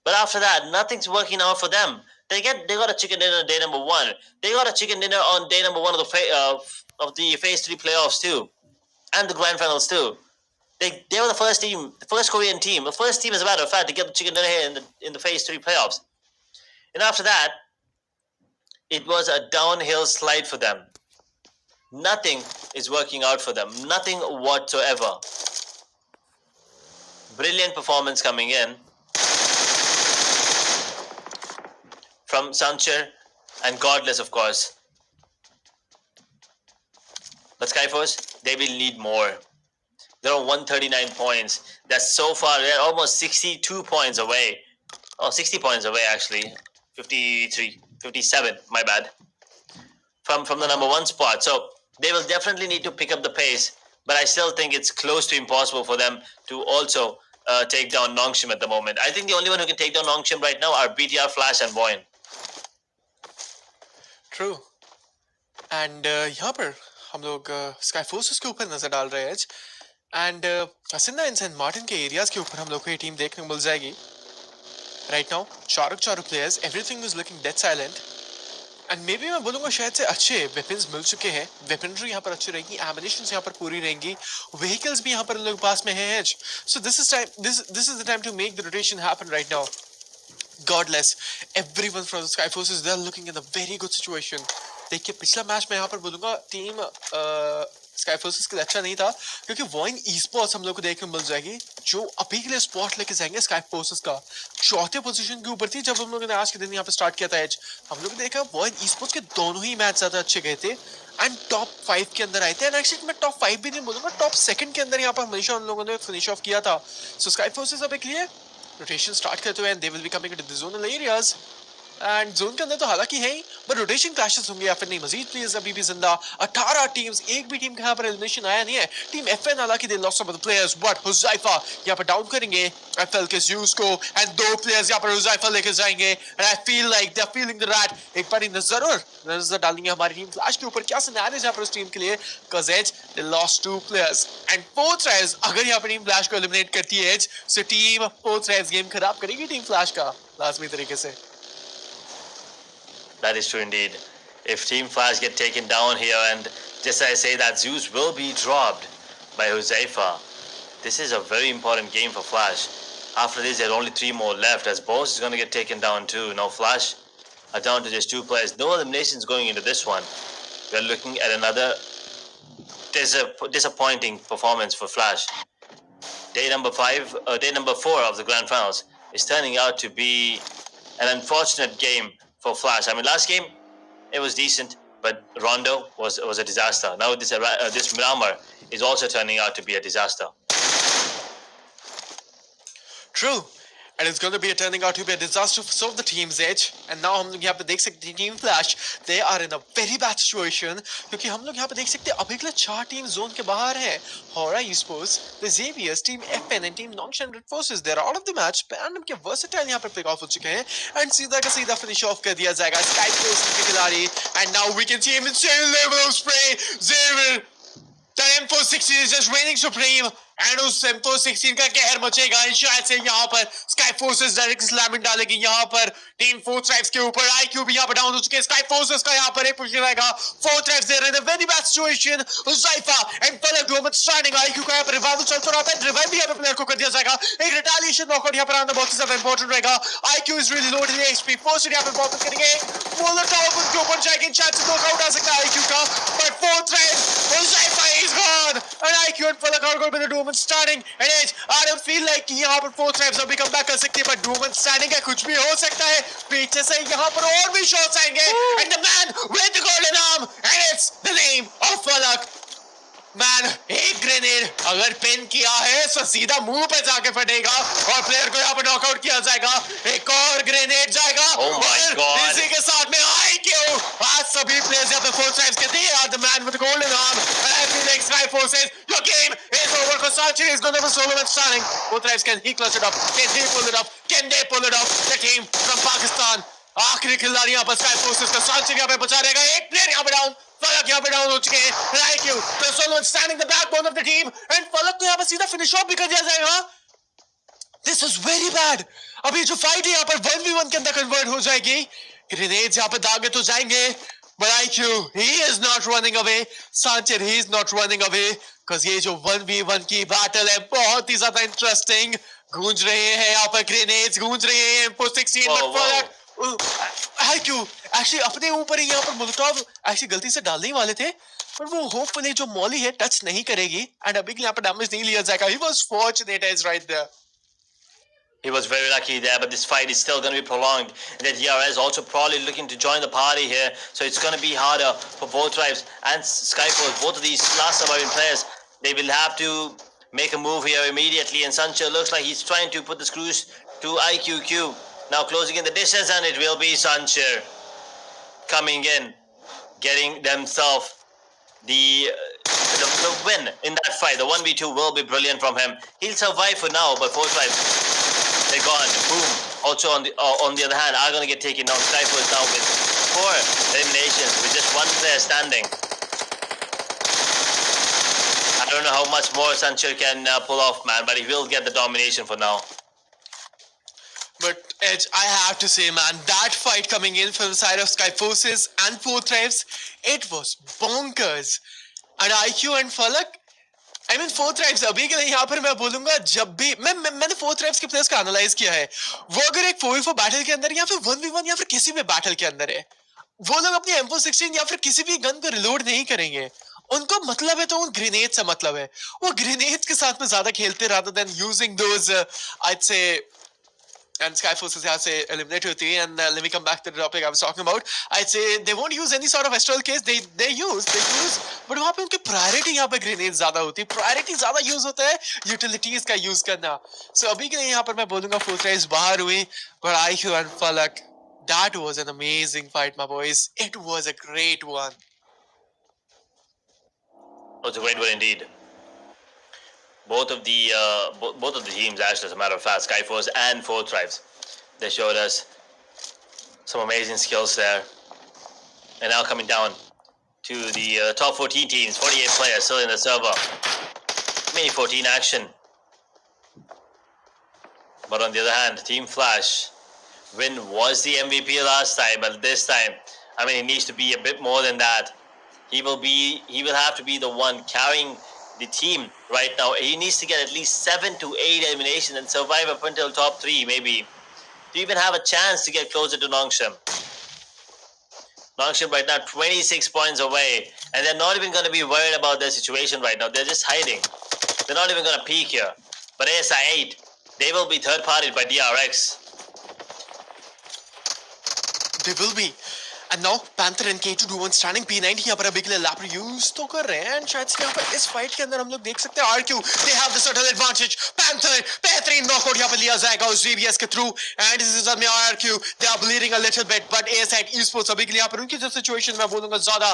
Speaker 2: but after that, nothing's working out for them. They got a chicken dinner on day number 1. They got a chicken dinner on day number 1 of the phase 3 playoffs too, and the grand finals too. They were the first team, the first Korean team, the first team, as a matter of fact, to get the chicken dinner here in the phase 3 playoffs. And after that, it was a downhill slide for them. Nothing is working out for them. Nothing whatsoever. Brilliant performance coming in from Sancher and Godless, of course. But Skyforce, they will need more. They're on 139 points. That's so far. They're almost 62 points away. Oh, 60 points away, actually. 53, 57, my bad. From the number 1 spot. So they will definitely need to pick up the pace. But I still think it's close to impossible for them to also take down Nongshim at the moment. I think the only one who can take down Nongshim right now are BTR, Flash and Voin.
Speaker 1: True. And यहाँ पर हम लोग sky forces के ऊपर नजर डाल रहे हैं एंड हसिंदा एंड सेंट मार्टिन के एरियाज के ऊपर हम लोग को ये टीम देखने को मिल जाएगी राइट नाउ चारों players everything is looking dead silent and may be मैं बोलूँगा शायद से अच्छे वेपन्स मिल चुके हैं वेपनरी यहाँ पर अच्छी रहेगी एमिनेशंस यहाँ पर पूरी रहेंगी व्हीकल्स भी यहाँ पर लोग पास में हैं so this is the time to make the rotation happen right now Godless, everyone from the Sky Forces, they're looking in a very good situation. देखिए पिछला मैच मैं यहाँ पर बोलूँगा टीम स्काई फोर्सेस के लिए अच्छा नहीं था क्योंकि वॉइन ई-स्पोर्ट्स हम लोग को देखने मिल जाएगी जो अभी के लिए स्पॉट लेके जाएंगे स्काई फोर्सेस का 4थे पोजीशन के ऊपर थी जब हम लोगों ने आज के दिन यहाँ पे स्टार्ट किया था एज हम लोग ने देखा वॉइन ई-स्पोर्ट्स के दोनों ही मैच ज्यादा अच्छे गए थे एंड टॉप 5 के अंदर आए थे एंड एक्चुअली मैं टॉप 5 भी नहीं बोलूँगा टॉप 2nd के अंदर यहाँ पर हमेशा उन लोगों ने फिनिश ऑफ किया था सो स्काई फोर्सेस अब एक लिए रोटेशन स्टार्ट करते हुए and they will be coming into the zonal areas and zone के अंदर तो हालांकि है ही बट रोटेशन क्लैशेस होंगे या फिर नहीं मजीद प्लेयर्स अभी भी जिंदा 18 टीम्स एक भी टीम का यहाँ पर एलिमिनेशन आया नहीं है टीम एफएन हालांकि they lost some of the players but Huzaifa यहाँ पर डाउन करेंगे एफएल के ज़्यूस को एंड 2 प्लेयर्स यहाँ पर हुज़ैफा लेके जाएंगे and I feel like they are feeling the rat एक बार जरूर नजर डालेंगे हमारी टीम फ्लैश के ऊपर क्या सिनेरियो है यहाँ पर उस टीम के लिए cuz as they lost 2 players and 4 trials अगर यहाँ पर टीम फ्लैश को एलिमिनेट करती है as so team 4 trials game खराब करेगी टीम फ्लैश का लाजमी तरीके से
Speaker 2: That is true indeed. If Team Flash get taken down here, and just as I say that Zeus will be dropped by Huzaifa, this is a very important game for Flash. After this, there are only 3 more left, as Boss is going to get taken down too. Now Flash are down to just 2 players. No eliminations going into this one. We're looking at another disappointing performance for Flash. Day number 4 of the Grand Finals is turning out to be an unfortunate game for Flash. I mean, last game it was decent, but Rondo was a disaster. Now this Miramar is also turning out to be a disaster.
Speaker 1: True. And it's going to be turning out to be a disaster for some of the teams edge. And now हम लोग यहाँ पे देख सकते हैं team flash they are in a very bad situation क्योंकि हम लोग यहाँ पे देख सकते हैं अभी के लिए 4 टीम जोन के बाहर हैं Hora Esports, the Xaviers, Team FN and Team Nongshim Red Forces. They're out of the match. Pandem के versatile यहाँ पर pick off हो चुके हैं and सीधा का सीधा finish off कर दिया जाएगा Sky Forces के खिलाड़ी and now we can see him insane level of spray Xavier the M416 is just reigning supreme and उस M416 का कहर मचेगा शायद से यहाँ पर स्काई फोर्सेस डायरेक्ट स्लैमिंग डालेगी यहाँ पर टीम 4 ट्राइब्स के ऊपर आईक्यू भी यहाँ पर डाउन हो चुके हैं स्काई फोर्सेस का यहाँ पर एक पुश रहेगा 4 ट्राइब्स दे रहे हैं very bad situation Huzaifa and फलक डोमन स्टार्टिंग आईक्यू का यहाँ पर रिवाइवल चलता रहता है रिवाइव भी यहाँ पर प्लेयर को कर दिया जाएगा एक रिटेलिएशन नॉकआउट यहाँ पर आना बहुत ही ज्यादा इंपॉर्टेंट रहेगा IQ is really loaded in HP force यहाँ पर वापस करेंगे मोलोटोव उनके ऊपर जाएंगे शायद से नॉकआउट आ सकता है आईक्यू का but 4 tribes Huzaifa is gone and IQ and Falak are going to डोमन starting and edge I don't feel like यहाँ पर 4 ट्राइब्स अभी कम बैक कर सकती है but डोमन स्टैंडिंग है कुछ भी हो सकता है पीछे से यहाँ पर और भी शॉट्स आएंगे and the man with the golden arm and it's the name of Falak man एक ग्रेनेड अगर पिन किया है तो सीधा मुंह पे जाके फटेगा और प्लेयर को यहाँ पर नॉकआउट किया जाएगा एक और ग्रेनेड जाएगा और इसी के साथ में आई क्यों आज सभी प्लेयर्स यहाँ पे 4 टाइम्स के थे यार the man with golden arm and I feel like sky forces your game is over Sanchez is going to have a solo man starting. Both drives, can he clutch it up? Can he pull it up? Can they pull it up? The team from Pakistan. आखिरी खिलाड़ी यहाँ पर sky forces का Sanchez यहाँ पे बचा रहेगा. एक प्लेयर यहाँ पे डाउन. Falak यहाँ पे डाउन हो चुके हैं. Like you, the solo man standing the backbone of the team, and Falak को यहाँ पर सीधा finish off भी कर दिया जाएगा. This is very bad. अभी जो फाइट है यहाँ पर 1v1 के अंदर कन्वर्ट हो जाएगी. ग्रेनेड्स यहाँ पे दागे तो जाएंगे. But IQ, he is not running away. Sanchez, he is not running away. Because ये जो 1v1 की बैटल है बहुत ही ज्यादा इंटरेस्टिंग. गूंज रहे हैं यहाँ पर ग्रेनेड्स, गूंज रहे हैं M416. But Falak, IQ, actually अपने ऊपर ही यहाँ पर मोलोटोव actually गलती से डालने ही वाले थे. पर वो होपफुली जो मॉली है टच नहीं करेगी. And अभी के यहाँ पर डैमेज नहीं लिया जाएगा. He was fortunate as right there.
Speaker 2: He was very lucky there, but this fight is still going to be prolonged. The DRS also probably looking to join the party here, so it's going to be harder for both tribes and Skyforce. Both of these last surviving players, they will have to make a move here immediately, and Sancho looks like he's trying to put the screws to IQQ. Now closing in the distance, and it will be Sancho coming in, getting themselves the win in that fight. The 1v2 will be brilliant from him. He'll survive for now, but both tribes, they're gone. Boom. Also on the other hand, are going to get taken down. Skyforce now with 4 eliminations with just 1 player standing. I don't know how much more Sancho can pull off, man, but he will get the domination for now.
Speaker 1: But Edge, I have to say, man, that fight coming in from the side of Skyforces and 4 Thrives, it was bonkers. And IQ and Falak, I mean 4 Thrives, अभी के लिए यहाँ पर मैं बोलूँगा जब भी मैंने 4 Thrives के प्लेयर्स को एनालाइज किया है, वो अगर एक 4v4 बैटल के अंदर या फिर 1v1 या फिर किसी भी बैटल के अंदर है, वो लोग अपनी M416 या फिर किसी भी गन को रिलोड नहीं करेंगे. उनको मतलब है तो उन ग्रेनेड से मतलब है. वो ग्रेनेड के साथ में ज्यादा खेलते rather than using those I'd say. And Skyforce is say eliminated, and let me come back to the topic I was talking about. I'd say they won't use any sort of astral case. They use, but वहाँ पे उनकी priority यहाँ पे grenades ज़्यादा होती है. Priority ज़्यादा use होता है utilities का use करना. So अभी के लिए यहाँ पर मैं बोलूँगा 4 Thrives बाहर हुई, but IQ and Falak, that was an amazing fight, my boys. It was a great one.
Speaker 2: It was a great one indeed. Both of the teams, actually, as a matter of fact, Skyforce and 4 Tribes, they showed us some amazing skills there. And now coming down to the top 14 teams, 48 players still in the server. Mini 14 action. But on the other hand, Team Flash, Win was the MVP last time, but this time, I mean, he needs to be a bit more than that. He will have to be the one carrying the team right now. He needs to get at least 7 to 8 eliminations and survive up until top 3 maybe to even have a chance to get closer to Nongshim. Nongshim right now 26 points away, and they're not even going to be worried about their situation right now. They're just hiding. They're not even going to peek here. But ASI 8, they will be third partied by DRX.
Speaker 1: They will be. And now Panther and K2 do one standing P90 यहाँ पर अभी के लिए lap use तो कर रहे हैं, and शायद से यहाँ पर इस फाइट के अंदर हम लोग देख सकते हैं RQ they have the subtle advantage. Panther बेहतरीन नॉकआउट यहाँ पर लिया जाएगा उस DBS के थ्रू, and इस हिसाब में RQ they are bleeding a little bit, but ASI esports अभी के लिए यहाँ पर उनकी जो सिचुएशन मैं बोलूँगा ज्यादा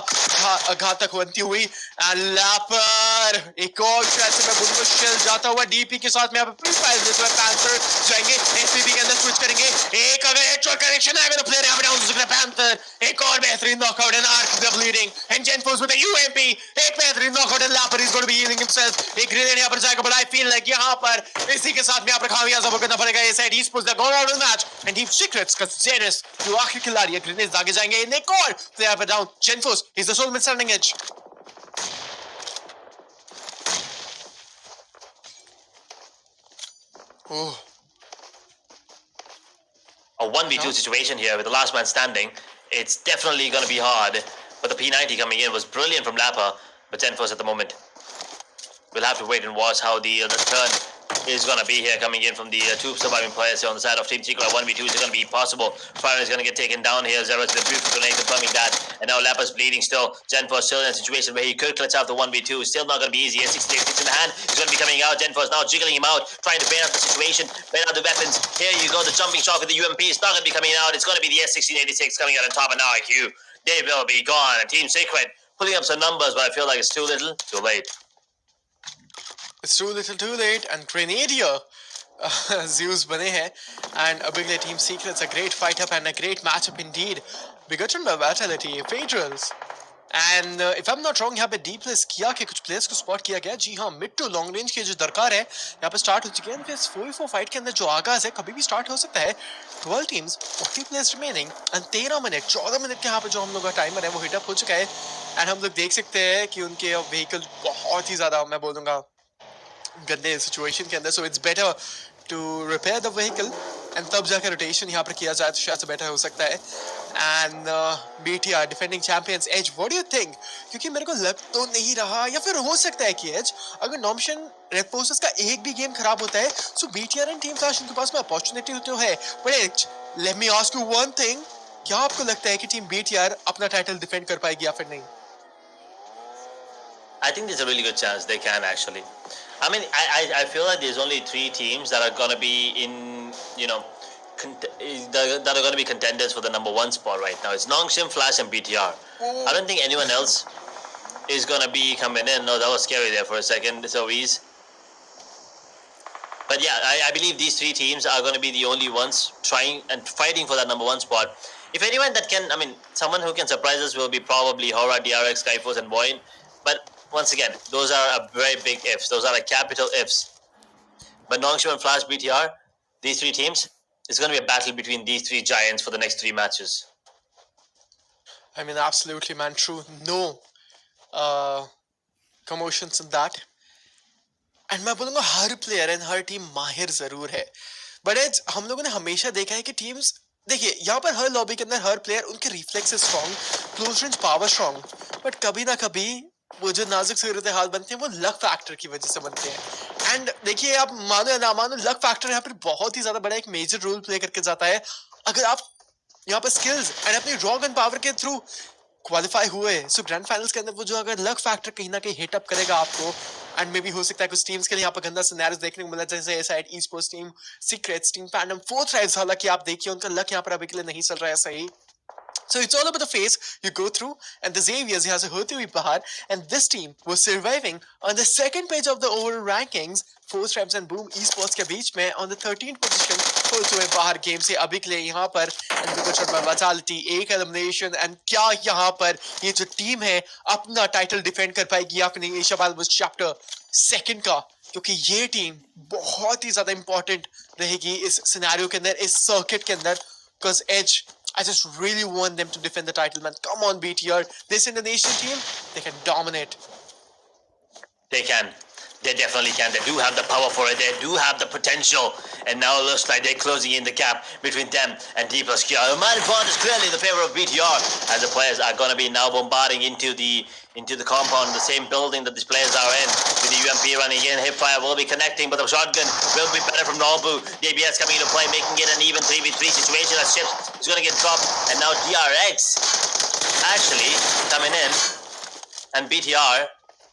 Speaker 1: घातक बनती हुई, and लैपर एक और शायद से मैं बोलूँगा शेल जाता हुआ DP के साथ में यहाँ पर प्री फायर जिस पर Panther जाएंगे SPP के अंदर स्विच करेंगे. एक अगर हेडशॉट कनेक्शन आएगा तो प्लेयर यहाँ पर डाउन हो सकता है. Panther एक और बेहतरीन knockout and Arc the bleeding and Genforce with a UMP. एक बेहतरीन knockout and Lapper is going to be healing himself. एक ग्रेनेड यहाँ पर जाएगा, but I feel like यहाँ पर इसी के साथ में यहाँ पर खामियाजा भुगतना पड़ेगा. ये side esports they're going out of the match and Team Secrets का Zeris जो आखिरी खिलाड़ी है ग्रेनेड्स आगे जाएंगे. एक और प्लेयर पर down. Genforce he's the sole mid-standing edge. Oh.
Speaker 2: A 1v2 situation here with the last man standing. It's definitely going to be hard, but the P90 coming in was brilliant from Lappa, but Genforce at the moment. We'll have to wait and watch how the turn is going to be here coming in from the two surviving players here on the side of Team Secret. 1v2 is going to be possible. Fire is going to get taken down here. Zeros with a beautiful grenade confirming that, and now Lappa's bleeding still. Genforce still in a situation where he could clutch out the 1v2. Still not going to be easy. 6 in the hand. He's going to be coming out. Genforce now jiggling him out, trying to bail out the situation, bail out the weapons. Here you go, the jumping shot with the UMP. It's not going to be coming out. It's going to be the S1686 coming out on top, and now IQ. They will be gone. And Team Secret pulling up some numbers, but I feel like it's too little, too late.
Speaker 1: It's too little too late, and Grenadier Zeus bane hai, and a big team secrets, a great fight up and a great matchup indeed. Begotten by Vitality, Federals. And if I am not wrong यहाँ पे D place किया के कुछ players को spot किया गया जी हाँ mid to long range की जो दरकार है यहाँ पे स्टार्ट हो चुकी है फिर 4v4 फाइट के अंदर जो आगाज है कभी भी स्टार्ट हो सकता है 12 teams 40 players remaining and 13 minute 14 minute के यहाँ पे जो हम लोग का टाइमर है वो हिट अप हो चुका है एंड हम लोग देख सकते हैं कि उनके व्हीकल बहुत ही ज्यादा मैं बोलूंगा गंदे सिचुएशन के अंदर so it's better to repair the vehicle and तब जाकर रोटेशन यहाँ पर किया जाए तो शायद से बेटर हो सकता है and BTR defending champions as what do you think क्योंकि मेरे को लग तो नहीं रहा या फिर हो सकता है कि एज अगर नॉमिशन रेड फोर्सेस का एक भी गेम खराब होता है so BTR and team flash उनके पास में अपॉर्चुनिटी तो है but as let me ask you one thing क्या आपको लगता है कि टीम BTR अपना टाइटल डिफेंड कर पाएगी या फिर नहीं
Speaker 2: I think there's a really good chance they can actually. I mean, I feel like there's only 3 teams that are going to be in, you know, that are going to be contenders for the number 1 spot right now. It's Nongshim, Flash, and BTR. I don't think anyone else is going to be coming in. No, that was scary there for a second. So easy. But yeah, I believe these 3 teams are going to be the only ones trying and fighting for that number 1 spot. If anyone that can, I mean, someone who can surprise us will be probably Hora, DRX, Skyforce, and Void. But once again, those are a very big ifs. Those are like capital ifs. But Nongshim and Flash, BTR, these 3 teams, it's going to be a battle between these 3 giants for the next 3 matches.
Speaker 1: I mean, absolutely, man. True. No commotions in that. And मैं बोलूँगा हर player and her team माहिर जरूर है but as हम लोगों ने हमेशा देखा है कि टीम्स देखिए यहाँ पर हर लॉबी के अंदर हर प्लेयर उनके reflexes strong close range power strong but कभी ना कभी वो जो नाजुक सूरत हाल बनते हैं वो लक फैक्टर की वजह से बनते हैं एंड देखिए आप मानो या ना मानो लक फैक्टर यहाँ पर बहुत ही ज्यादा बड़ा एक मेजर रोल प्ले करके जाता है अगर आप यहाँ पर स्किल्स एंड अपनी रॉ गन पावर के थ्रू क्वालिफाई हुए सो ग्रैंड फाइनल्स के अंदर वो जो अगर लक फैक्टर कहीं ना कहीं हिट अप करेगा आपको एंड मे बी हो सकता है कुछ टीम्स के लिए यहाँ पर गंदा सिनेरियोस देखने को मिला जैसे side e sports team secrets team fandom fourth rise हालांकि आप देखिए उनका लक यहाँ पर अभी के लिए नहीं चल रहा है सही. So it's all about the phase you go through, and the Xaviers has a Hotui Bahar, and this team was surviving on the second page of the overall rankings. Force Rams and Boom Esports के बीच में on the 13th position Hotui Bahar game से अभी के लिए यहाँ पर and because of Vitality एक elimination and क्या यहाँ पर ये जो team है अपना title defend कर पाएगी या फिर नहीं एशिया बाल was chapter second का क्योंकि ये टीम बहुत ही ज़्यादा important रहेगी इस scenario के अंदर इस circuit के अंदर because Edge I just really want them to defend the title, man. Come on, BTR. This Indonesian team, they can dominate.
Speaker 2: They can. They definitely can. They do have the power for it. They do have the potential. And now it looks like they're closing in the gap between them and D plus Kia. The man advantage is clearly in the favor of BTR as the players are going to be now bombarding into the compound, the same building that these players are in. With the UMP running in, Hipfire will be connecting, but the shotgun will be better from Nobu. The ABS coming into play, making it an even 3v3 situation as Chips is going to get dropped. And now DRX actually coming in. And BTR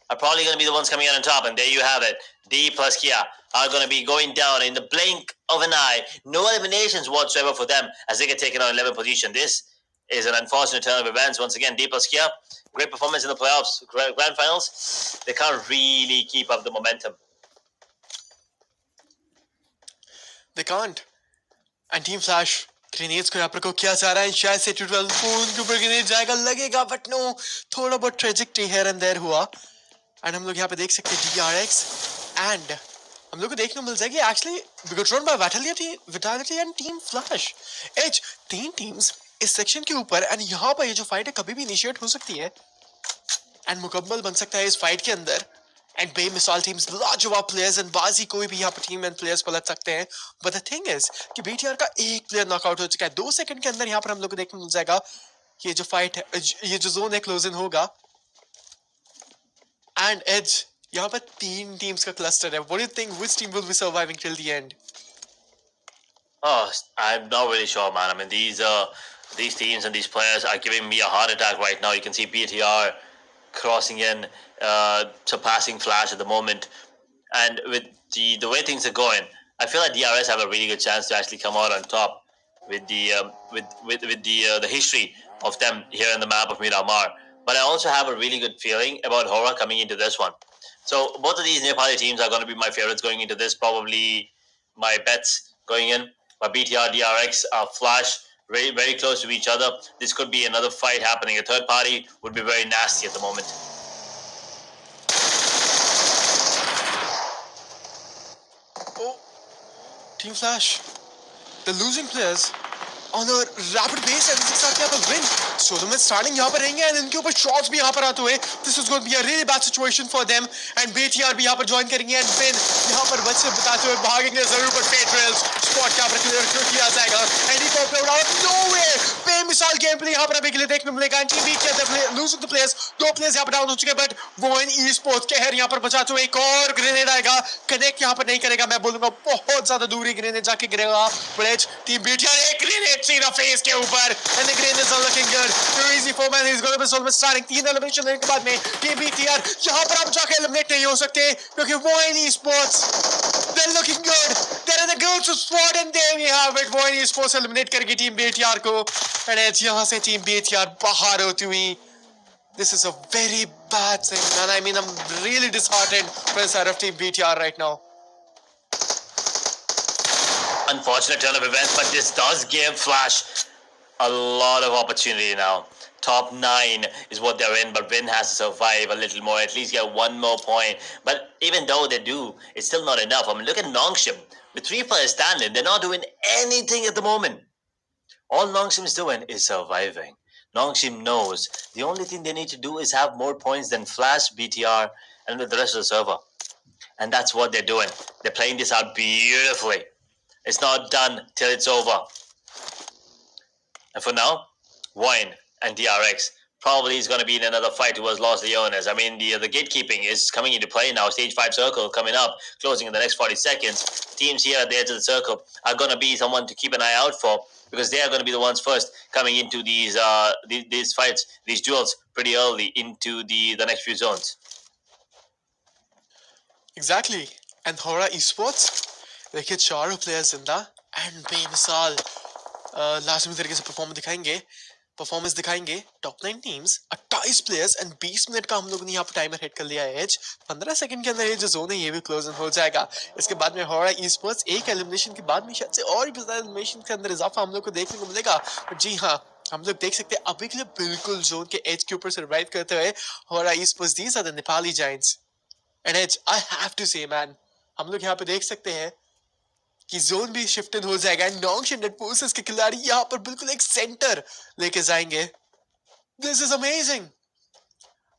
Speaker 2: are probably going to be the ones coming out on top. And there you have it. D plus Kia are going to be going down in the blink of an eye. No eliminations whatsoever for them as they get taken on 11th position. This is an unfortunate turn of events. Once again, D plus Kia, great performance in the playoffs, grand finals. They can't really keep up the momentum.
Speaker 1: They can't. And Team Flash grenades को यहाँ पर को क्या जा रहा है शायद से 12 फोन के ऊपर ग्रेनेड जाएगा लगेगा बट नो थोड़ा बहुत ट्रेजिक हियर एंड देयर हुआ एंड हम लोग यहाँ पे देख सकते हैं DRX एंड हम लोग को देखने को मिल जाएगी actually Bigetron by vitality and team flash edge 3 teams इस सेक्शन के ऊपर एंड यहाँ पर ये जो फाइट है कभी भी इनिशिएट हो सकती है एंड मुकम्मल बन सकता है इस फाइट के अंदर एंड बेमिसाल टीम्स लाजवाब प्लेयर्स एंड बाजी कोई भी यहाँ पर टीम एंड प्लेयर्स पलट सकते हैं बट द थिंग इज कि BTR का एक प्लेयर नॉकआउट हो चुका है 2 सेकंड के अंदर यहाँ पर हम लोग को देखने को मिल जाएगा ये जो फाइट है ये जो जोन है क्लोज इन होगा एंड एज यहाँ पर 3 टीम्स का क्लस्टर है what do you think which team will be surviving till the end
Speaker 2: Oh, I'm not really sure, man. I mean, these teams and these players are giving me a heart attack right now. You can see BTR crossing in, surpassing Flash at the moment, and with the way things are going, I feel like DRS have a really good chance to actually come out on top with the history of them here in the map of Miramar. but I also have a really good feeling about Hora coming into this one. So both of these Nepali teams are going to be my favorites going into this. Probably my bets going in. My BTR, DRX, Flash, very, very close to each other. This could be another fight happening. A third party would be very nasty at the moment.
Speaker 1: Oh, Team Flash, the losing players on a rapid pace and इसके साथ यहाँ पर win. So the match starting यहाँ पर रहेंगे and इनके ऊपर shots भी यहाँ पर आते हुए. This is going to be a really bad situation for them and BTR भी यहाँ पर join करेंगे and win यहाँ पर बच से बताते हुए भागेंगे जरूर पर Fate Rails spot यहाँ पर clear किया जाएगा and he popped out of nowhere. बेमिसाल गेम प्ले यहाँ पर अभी के लिए देखने मिलेगा and team BTR losing the players. दो players यहाँ पर down हो चुके हैं but Voin Esports कहर यहाँ पर बचाते हुए एक और grenade आएगा. Connect यहाँ पर नहीं करेगा. मैं बोलूँगा बहुत ज़्यादा दूरी grenade जाके गिरेगा. But team BTR एक grenade see the face के ऊपर and the grenade is not looking good. Too easy for man. He's going to be almost starting. 3 elimination लेने के बाद में team BTR यहाँ पर आप जाके eliminate नहीं हो सकते क्योंकि Voin Esports they're looking good. They're in the good spot and there we have it. Voin Esports eliminate करेगी team BTR को and it's यहाँ से team BTR बाहर होती हुई. This is a very bad thing, man. I mean, I'm really disheartened for the side of team BTR right now.
Speaker 2: Unfortunate turn of events, but this does give Flash a lot of opportunity now. Top 9 is what they're in, but Vin has to survive a little more, at least get one more point. But even though they do, it's still not enough. I mean, look at Nongshim. With 3 players standing, they're not doing anything at the moment. All Nongshim is doing is surviving. Nongshim knows the only thing they need to do is have more points than Flash, BTR, and the rest of the server. And that's what they're doing. They're playing this out beautifully. It's not done till it's over. And for now, Voin and DRX probably is going to be in another fight towards Los Leones. I mean, the gatekeeping is coming into play now. Stage 5 circle coming up, closing in the next 40 seconds. Teams here at the edge of the circle are going to be someone to keep an eye out for because they are going to be the ones first coming into these fights, these duels pretty early into the next few zones.
Speaker 1: Exactly. And Hora Esports, देखिए चारों players जिंदा and बेमिसाल लाजमी तरीके से performance दिखाएंगे. Top 9 teams 28 players and 20 minute का हम लोगों ने यहाँ पर टाइमर हिट कर लिया है. एज 15 सेकंड के अंदर ये जो जोन है ये भी क्लोज हो जाएगा. इसके बाद में Hora Esports एक एलिमिनेशन के बाद में शायद से और भी ज्यादा एलिमिनेशन के अंदर इजाफा हम लोग को देखने को मिलेगा. जी हाँ, हम लोग देख सकते हैं अभी के लिए बिल्कुल जोन के एज के ऊपर सर्वाइव करते हुए Hora Esports. These are the Nepali giants and as I have to say man, हम लोग यहाँ पे देख सकते हैं कि जोन भी शिफ्टेड हो जाएगा एंड नॉन्गशिम नेट फोर्सेस के खिलाड़ी यहाँ पर बिल्कुल एक सेंटर लेके जाएंगे. This is amazing.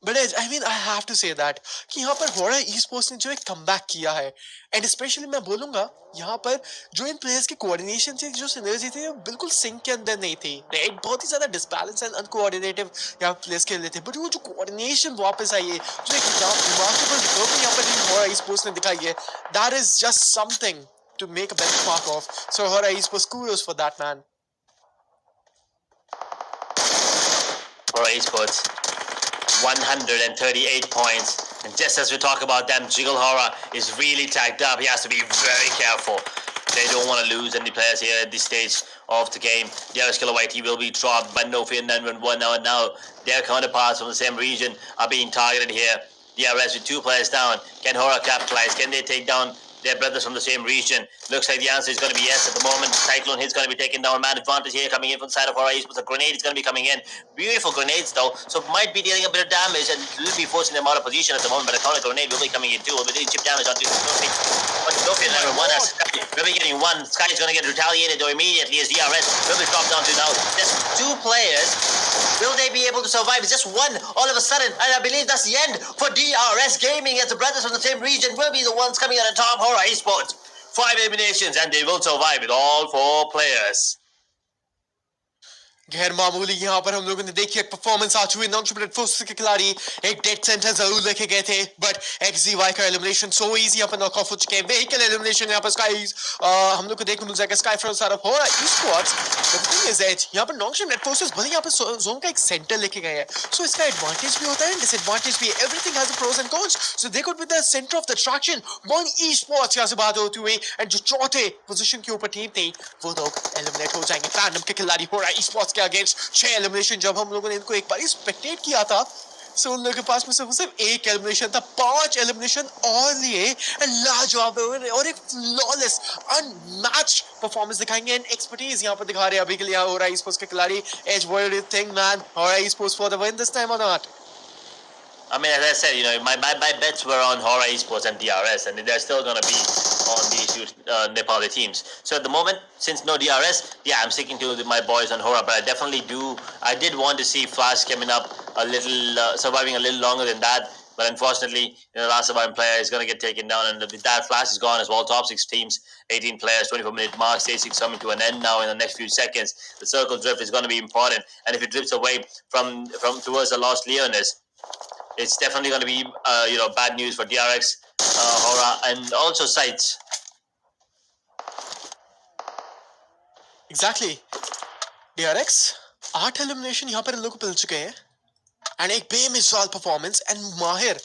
Speaker 1: But I mean I have to say that कि यहाँ पर Hora Esports ने जो एक कमबैक किया है एंड स्पेशली मैं बोलूंगा यहाँ पर जो इन प्लेयर्स की कोऑर्डिनेशन थी, जो सिनर्जी थी, वो बिल्कुल सिंक के अंदर नहीं थी. राइट, बहुत ही ज्यादा डिसबैलेंस एंड अनकोऑर्डिनेटिव यहाँ प्लेयर्स खेल रहे थे. बट वो जो कोऑर्डिनेशन वापस आई है, जो एक रिमार्केबल रिकवरी यहाँ पर Hora Esports ने दिखाई है, that is just something to make a benchmark of. So Hora Esports, kudos for that, man.
Speaker 2: Hora Esports, 138 points. And just as we talk about them, Jiggle Hora is really tagged up. He has to be very careful. They don't want to lose any players here at this stage of the game. Darius Kilowite, he will be dropped, but no fear, none when one now. Their counterparts from the same region are being targeted here. DRS with 2 players down. Can Hora capitalize? Can they take down their brothers from the same region? Looks like the answer is going to be yes at the moment. Cyclone Hit's going to be taking down. Man advantage here coming in from the side of Hora Esports. A grenade is going to be coming in. Beautiful grenades though, so might be dealing a bit of damage and will be forcing them out of position at the moment. But a counter grenade will be coming in too. Will be doing chip damage onto Sophie. But Sophie number 1 has Sky. Will be getting 1. Sky is going to get retaliated though immediately as DRS will be dropped down to now. Just 2 players. Will they be able to survive? It's just 1 all of a sudden, and I believe that's the end for DRS Gaming as the brothers from the same region will be the ones coming out on top. Hora Esports, 5 eliminations and they will survive with all 4 players.
Speaker 1: गैर मामूली यहाँ पर हम लोगों ने देखी एक performance आ चुकी है. नॉन्गशिम नेट फोर्सेस के खिलाड़ी एक डेड सेंटर जरूर लेके गए थे बट XZY का एलिमिनेशन सो इजी यहाँ पर नॉक ऑफ हो चुके हैं. व्हीकल एलिमिनेशन यहाँ पर स्काई हम लोग को देखने मिल जाएगा. Sky from side of Hora Esports. The thing is that यहाँ पर नॉन्गशिम नेट फोर्सेस भले यहाँ पर जोन का एक सेंटर लेके गए हैं, सो इसका एडवांटेज भी होता है, डिसएडवांटेज भी. Everything has a pros and cons, so they could be the centre of the attraction. Voin Esports यहाँ से बात होती हुई एंड जो चौथे पोजीशन के ऊपर टीम थी वो लोग एलिमिनेट हो जाएंगे. प्लैटिनम के खिलाड़ी Hora Esports के अगेंस्ट 6 एलिमिनेशन जब हम लोगों ने इनको एक बार स्पेक्टेट किया था, सो उन लोगों के पास में सिर्फ एक एलिमिनेशन था, 5 एलिमिनेशन और लिए एंड लाजवाब और एक फ्लॉलेस अनमैच्ड परफॉर्मेंस दिखाएंगे एंड एक्सपर्टीज यहाँ पर दिखा रहे हैं अभी के लिए हो रहा है स्पोर्ट्स के खिलाड़ी। As what do you think man, हो रहा है sports for the win this time और not?
Speaker 2: I mean, as I said, my bets were on Hora Esports and DRS, and they're still going to be on these two Nepali teams. So at the moment, since no DRS, yeah, I'm sticking to my boys on Hora, but I did want to see Flash coming up a little, surviving a little longer than that. But unfortunately, the last surviving player is going to get taken down, and with that, Flash is gone as well. Top 6 teams, 18 players, 24-minute mark, stage 6 coming to an end now in the next few seconds. The circle drift is going to be important, and if it drifts away from towards the Lost Leonis, it's definitely going to be bad news for DRX, Hora, and also Sites.
Speaker 1: Exactly. DRX 8 elimination यहाँ पर इन लोगों को मिल चुके हैं and एक बेमिसाल performance and माहिर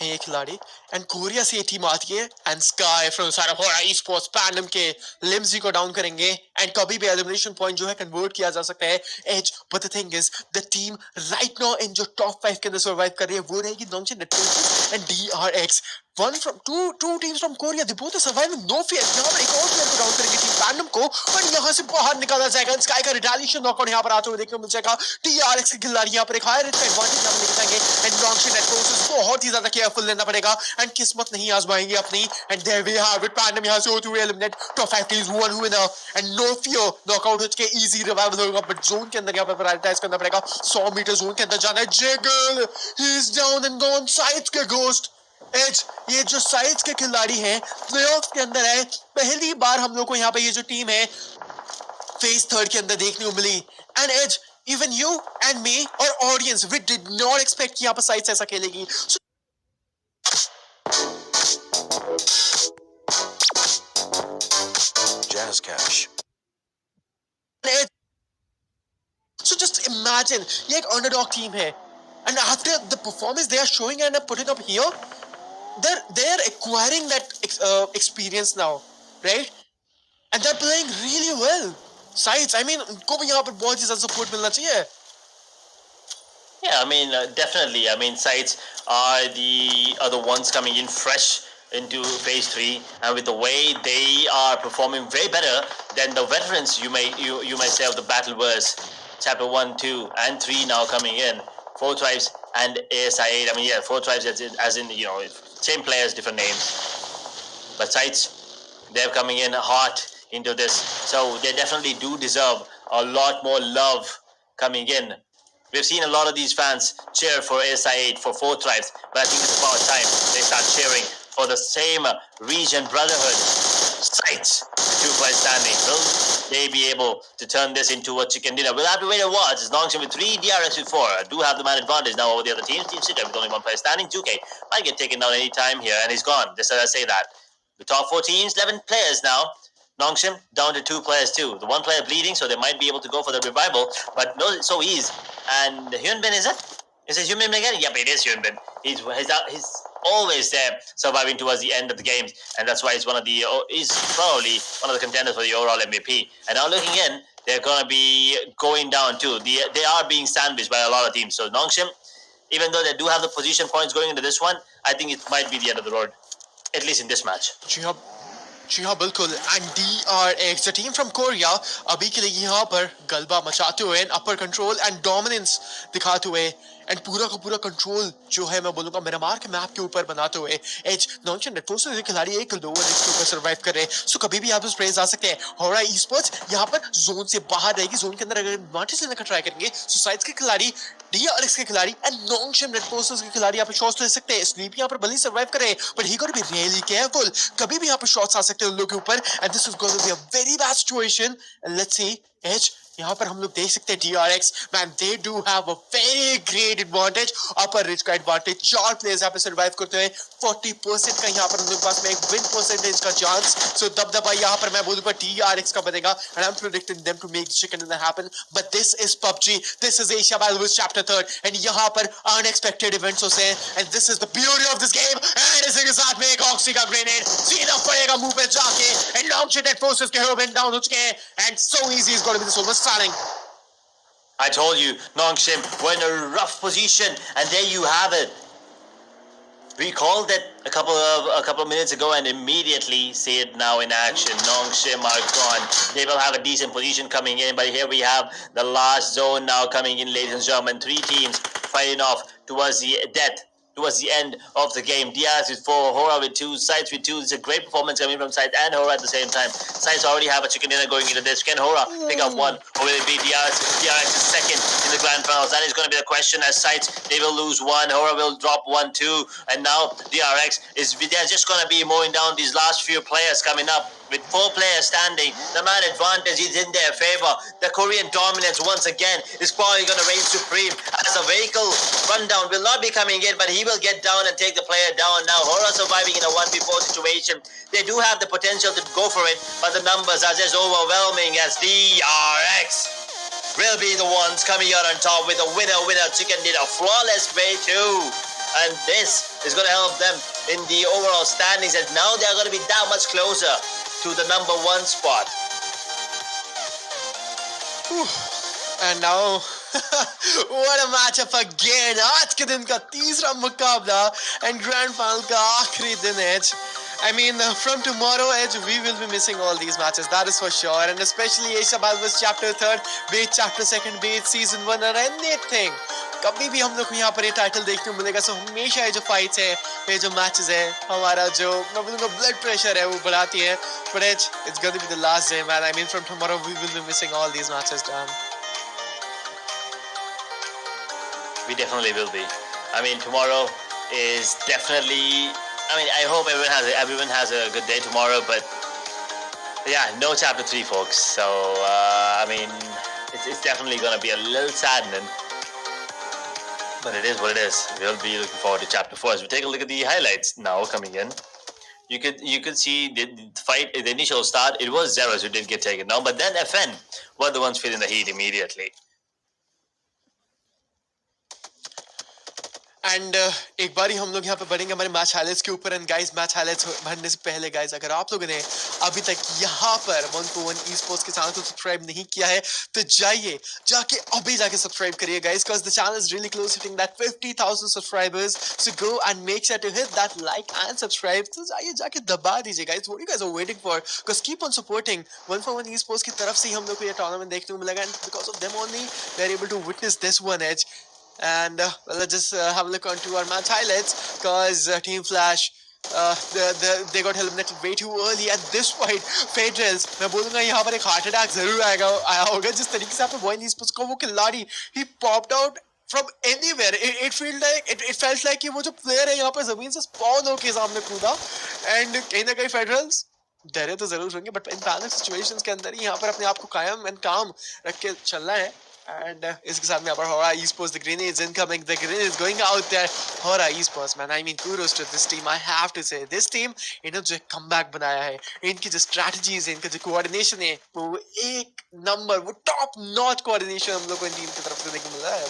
Speaker 1: है ये खिलाड़ी एंड कोरिया से ये टीम आती है and sky from side of होरा ई-स्पोर्ट्स पैंडम के लिम्जी को डाउन करेंगे एंड कभी भी एलिमिनेशन पॉइंट जो है कन्वर्ट किया जा सकता है as. But the thing is the team right now in जो टॉप 5 के अंदर सर्वाइव कर रही है वो रहेगी Nongshim network and DRX। One from two teams from Korea, they both are surviving, no fear। यहाँ पर एक और प्लेयर को डाउन करेंगे टीम पैंडम को और यहाँ से बाहर निकाला जाएगा। स्काई का रिटेलिएशन नॉकआउट यहाँ पर आते हुए देखने को मिल जाएगा। DRX के खिलाड़ी यहाँ पर एक हायर रेट का एडवांटेज यहाँ पर लेके जाएंगे एंड नॉन्गशिन नेटवर्क बहुत ही ज्यादा केयरफुल लेना पड़ेगा एंड किस्मत नहीं आजमाएंगे अपनी and there we have it. पैंडम यहाँ से होते हुए eliminate, top 5 teams one winner and no fear knockout हो चुके, इजी रिवाइवल होगा बट जोन के अंदर यहाँ पर प्रायोरिटाइज करना पड़ेगा। 100 मीटर जोन के अंदर जाना है। Jiggle he is down and gone. Sides के घोस्ट एज, ये जो साइड्स के खिलाड़ी हैं प्लेऑफ्स के अंदर है, पहली बार हम लोग को यहाँ पे ये जो टीम है फेज 3 के अंदर देखने को मिली and as even you and me और audience we did not expect कि यहाँ पर साइड्स ऐसा खेलेगी। Jazz Cash. So just imagine ये एक underdog team है and after the performance they are showing and putting up here, they're acquiring that experience now, right? And they're playing really well. Sides, I mean, उनको भी यहाँ पर बहुत ही ज़्यादा support मिलना चाहिए।
Speaker 2: Yeah, I mean, definitely. I mean, Sites are the ones coming in fresh into phase 3, and with the way they are performing way better than the veterans, you may say, of the Battleverse, Chapter 1, 2, and 3 now coming in. 4 tribes and ASI8. I mean, yeah, 4 tribes as in same players, different names. But Sites, they're coming in hot into this, so they definitely do deserve a lot more love coming in. We've seen a lot of these fans cheer for ASI8, for 4 tribes, but I think it's about time they start cheering for the same region brotherhood. Sites, 2 players standing. Will they be able to turn this into a chicken dinner? We'll have to wait and watch. As Nongshim with 3, DRX with 4. Do have the man advantage now over the other teams. Team Sita with only 1 player standing. 2K might get taken down any time here, and he's gone. Just as I say that. The top 4 teams, 11 players now. Nongshim down to 2 players too. The 1 player bleeding, so they might be able to go for the revival. But no, so easy. And Hyunbin, is it? Is it Hyunbin again? Yep, it is Hyunbin. He's always there, surviving towards the end of the games, and that's why he's probably one of the contenders for the overall MVP. And now looking in, they're gonna be going down too. They are being sandwiched by a lot of teams. So Nongshim, even though they do have the position points going into this one, I think it might be the end of the road, at least in this match.
Speaker 1: जी हाँ बिल्कुल and DRX the team from Korea अभी के लिए यहाँ पर गलबा मचाते हुए and upper control and dominance दिखाते हुए एंड पूरा का पूरा कंट्रोल जो है मैं बोलूंगा मिरामार के मैप के ऊपर बनाते हुए एज नॉन्गशिन नेटवर्क से खिलाड़ी एक लोअर रेंज के ऊपर सर्वाइव कर रहे हैं। सो कभी भी आप उस प्लेस आ सकते हैं। होरा ई-स्पोर्ट्स यहाँ पर जोन से बाहर रहेगी, जोन के अंदर अगर एडवांटेज लेने का ट्राई करेंगे सो साइड्स के खिलाड़ी, DRX के खिलाड़ी एंड नॉन्गशिन नेटवर्क के खिलाड़ी यहाँ पर शॉट्स ले सकते हैं। स्लीप यहाँ पर भले सर्वाइव कर रहे हैं but he got to be really careful, कभी भी यहाँ पर शॉट्स आ सकते हैं उन लोगों के ऊपर and this is going to be a very bad situation. Let's see as यहाँ पर हम लोग देख सकते हैं DRX man they do have a very great advantage, upper reach का एडवांटेज। 4 प्लेयर्स यहाँ पे सर्वाइव करते हैं, 40% का यहाँ पर उनके पास में एक विन परसेंटेज का चांस। सो दबदबा यहाँ पर मैं बोलूंगा DRX का बनेगा and I am predicting them to make chicken dinner happen. But this is PUBG, this is Asia बाटलवर्स चैप्टर 3 एंड यहाँ पर अनएक्सपेक्टेड इवेंट्स होते हैं and this is the beauty of this game. And इसी के साथ में एक ऑक्सी का ग्रेनेड सीधा पड़ेगा मुंह पे जाके एंड नॉन्गशिन नेटवर्क के हीरो डाउन हो चुके हैं and so easy is going to be the solver starting.
Speaker 2: I told you, Nongshim were in a rough position, and there you have it. We called it a couple of minutes ago, and immediately see it now in action. Nongshim are gone. They will have a decent position coming in, but here we have the last zone now coming in, ladies and gentlemen. Three teams fighting off towards the death, towards the end of the game. Diaz with 4, Hora with 2, Sides with 2. It's a great performance coming from Sides and Hora at the same time. Sides already have a chicken dinner going into this. Can Hora pick up one, or will it be Diaz? Diaz is second in the grand finals. That is going to be the question. As Sides, they will lose one. Hora will drop 1, 2, and now DRX they're just going to be mowing down these last few players coming up. With 4 players standing, the man advantage is in their favor. The Korean dominance once again is probably going to reign supreme, as a vehicle rundown will not be coming in, but he will get down and take the player down. Now Hora surviving in a 1v4 situation. They do have the potential to go for it, but the numbers are just overwhelming, as DRX will be the ones coming out on top with a winner chicken dinner flawless way too. And this is going to help them in the overall standings, and now they're going to be that much closer to the number 1 spot.
Speaker 1: And now what a matchup again. आज के दिन का तीसरा मुकाबला and grand final का आखिरी दिन है. I mean, from tomorrow, Edge, we will be missing all these matches, that is for sure. And especially Asia Balbus Chapter 3rd, be it Chapter 2nd, be it Season 1 or anything. कभी भी हम लोग को यहाँ पर ये title देखने को मिलेगा. सो हमेशा ये जो फाइट्स है, ये जो मैचेस है, हमारा जो मैं बोलूँगा ब्लड प्रेशर है वो बढ़ाती है. But Edge, it's going to be the last day, man. I mean, from tomorrow we will be missing all these matches, Dan.
Speaker 2: We definitely will be. I mean, tomorrow is definitely. I mean, I hope everyone has a good day tomorrow. But yeah, no Chapter 3, folks. So I mean, it's definitely gonna be a little saddening. But it is what it is. We'll be looking forward to Chapter 4. As we take a look at the highlights now coming in, you could see the fight. The initial start, it was Zeros who did get taken down, but then FN were the ones feeling the heat immediately.
Speaker 1: And एक बार ही हम लोग यहाँ पे बढ़ेंगे हमारे match highlights के ऊपर. And guys, match highlights बढ़ने से पहले गाइस, अगर आप लोगों ने अभी तक यहाँ पर 141 esports के चैनल को सब्सक्राइब नहीं किया है तो जाके अभी जाके सब्सक्राइब करिए guys, because the channel is really close hitting that 50,000 subscribers. So go and make sure to hit that like and subscribe. तो जाके दबा दीजिए guys. What you guys are waiting for? Because keep on supporting 141 esports की तरफ से ही हम लोग को ये टूर्नामेंट देखने को मिलेगा. And because of them only we are able to witness this one as. And let's just have a look onto our match highlights, because Team Flash they got eliminated way too early at this fight. Federals, मैं बोलूँगा यहाँ पर एक heart attack जरूर आया होगा जिस तरीके से आपने Boyne Esports को वो खिलाड़ी he popped out from anywhere. It felt like कि वो जो player है यहाँ पर जमीन से spawn होके सामने कूदा. And कहीं ना कहीं Federals डरे तो जरूर होंगे, बट इन पैनिक सिचुएशंस के अंदर ही यहाँ पर अपने आप को कायम एंड काम रख के चलना है. And इसके साथ में यहाँ पर Hora Esports, the grenades incoming, the grenades going out there. Hora Esports, man, I mean, kudos to this team. I have to say, this team, इन्होंने जो comeback बनाया है, इनकी जो strategies है, इनका जो coordination है, वो एक नंबर, वो top notch coordination हम लोग को इन टीम की तरफ से देखने मिल रहा है.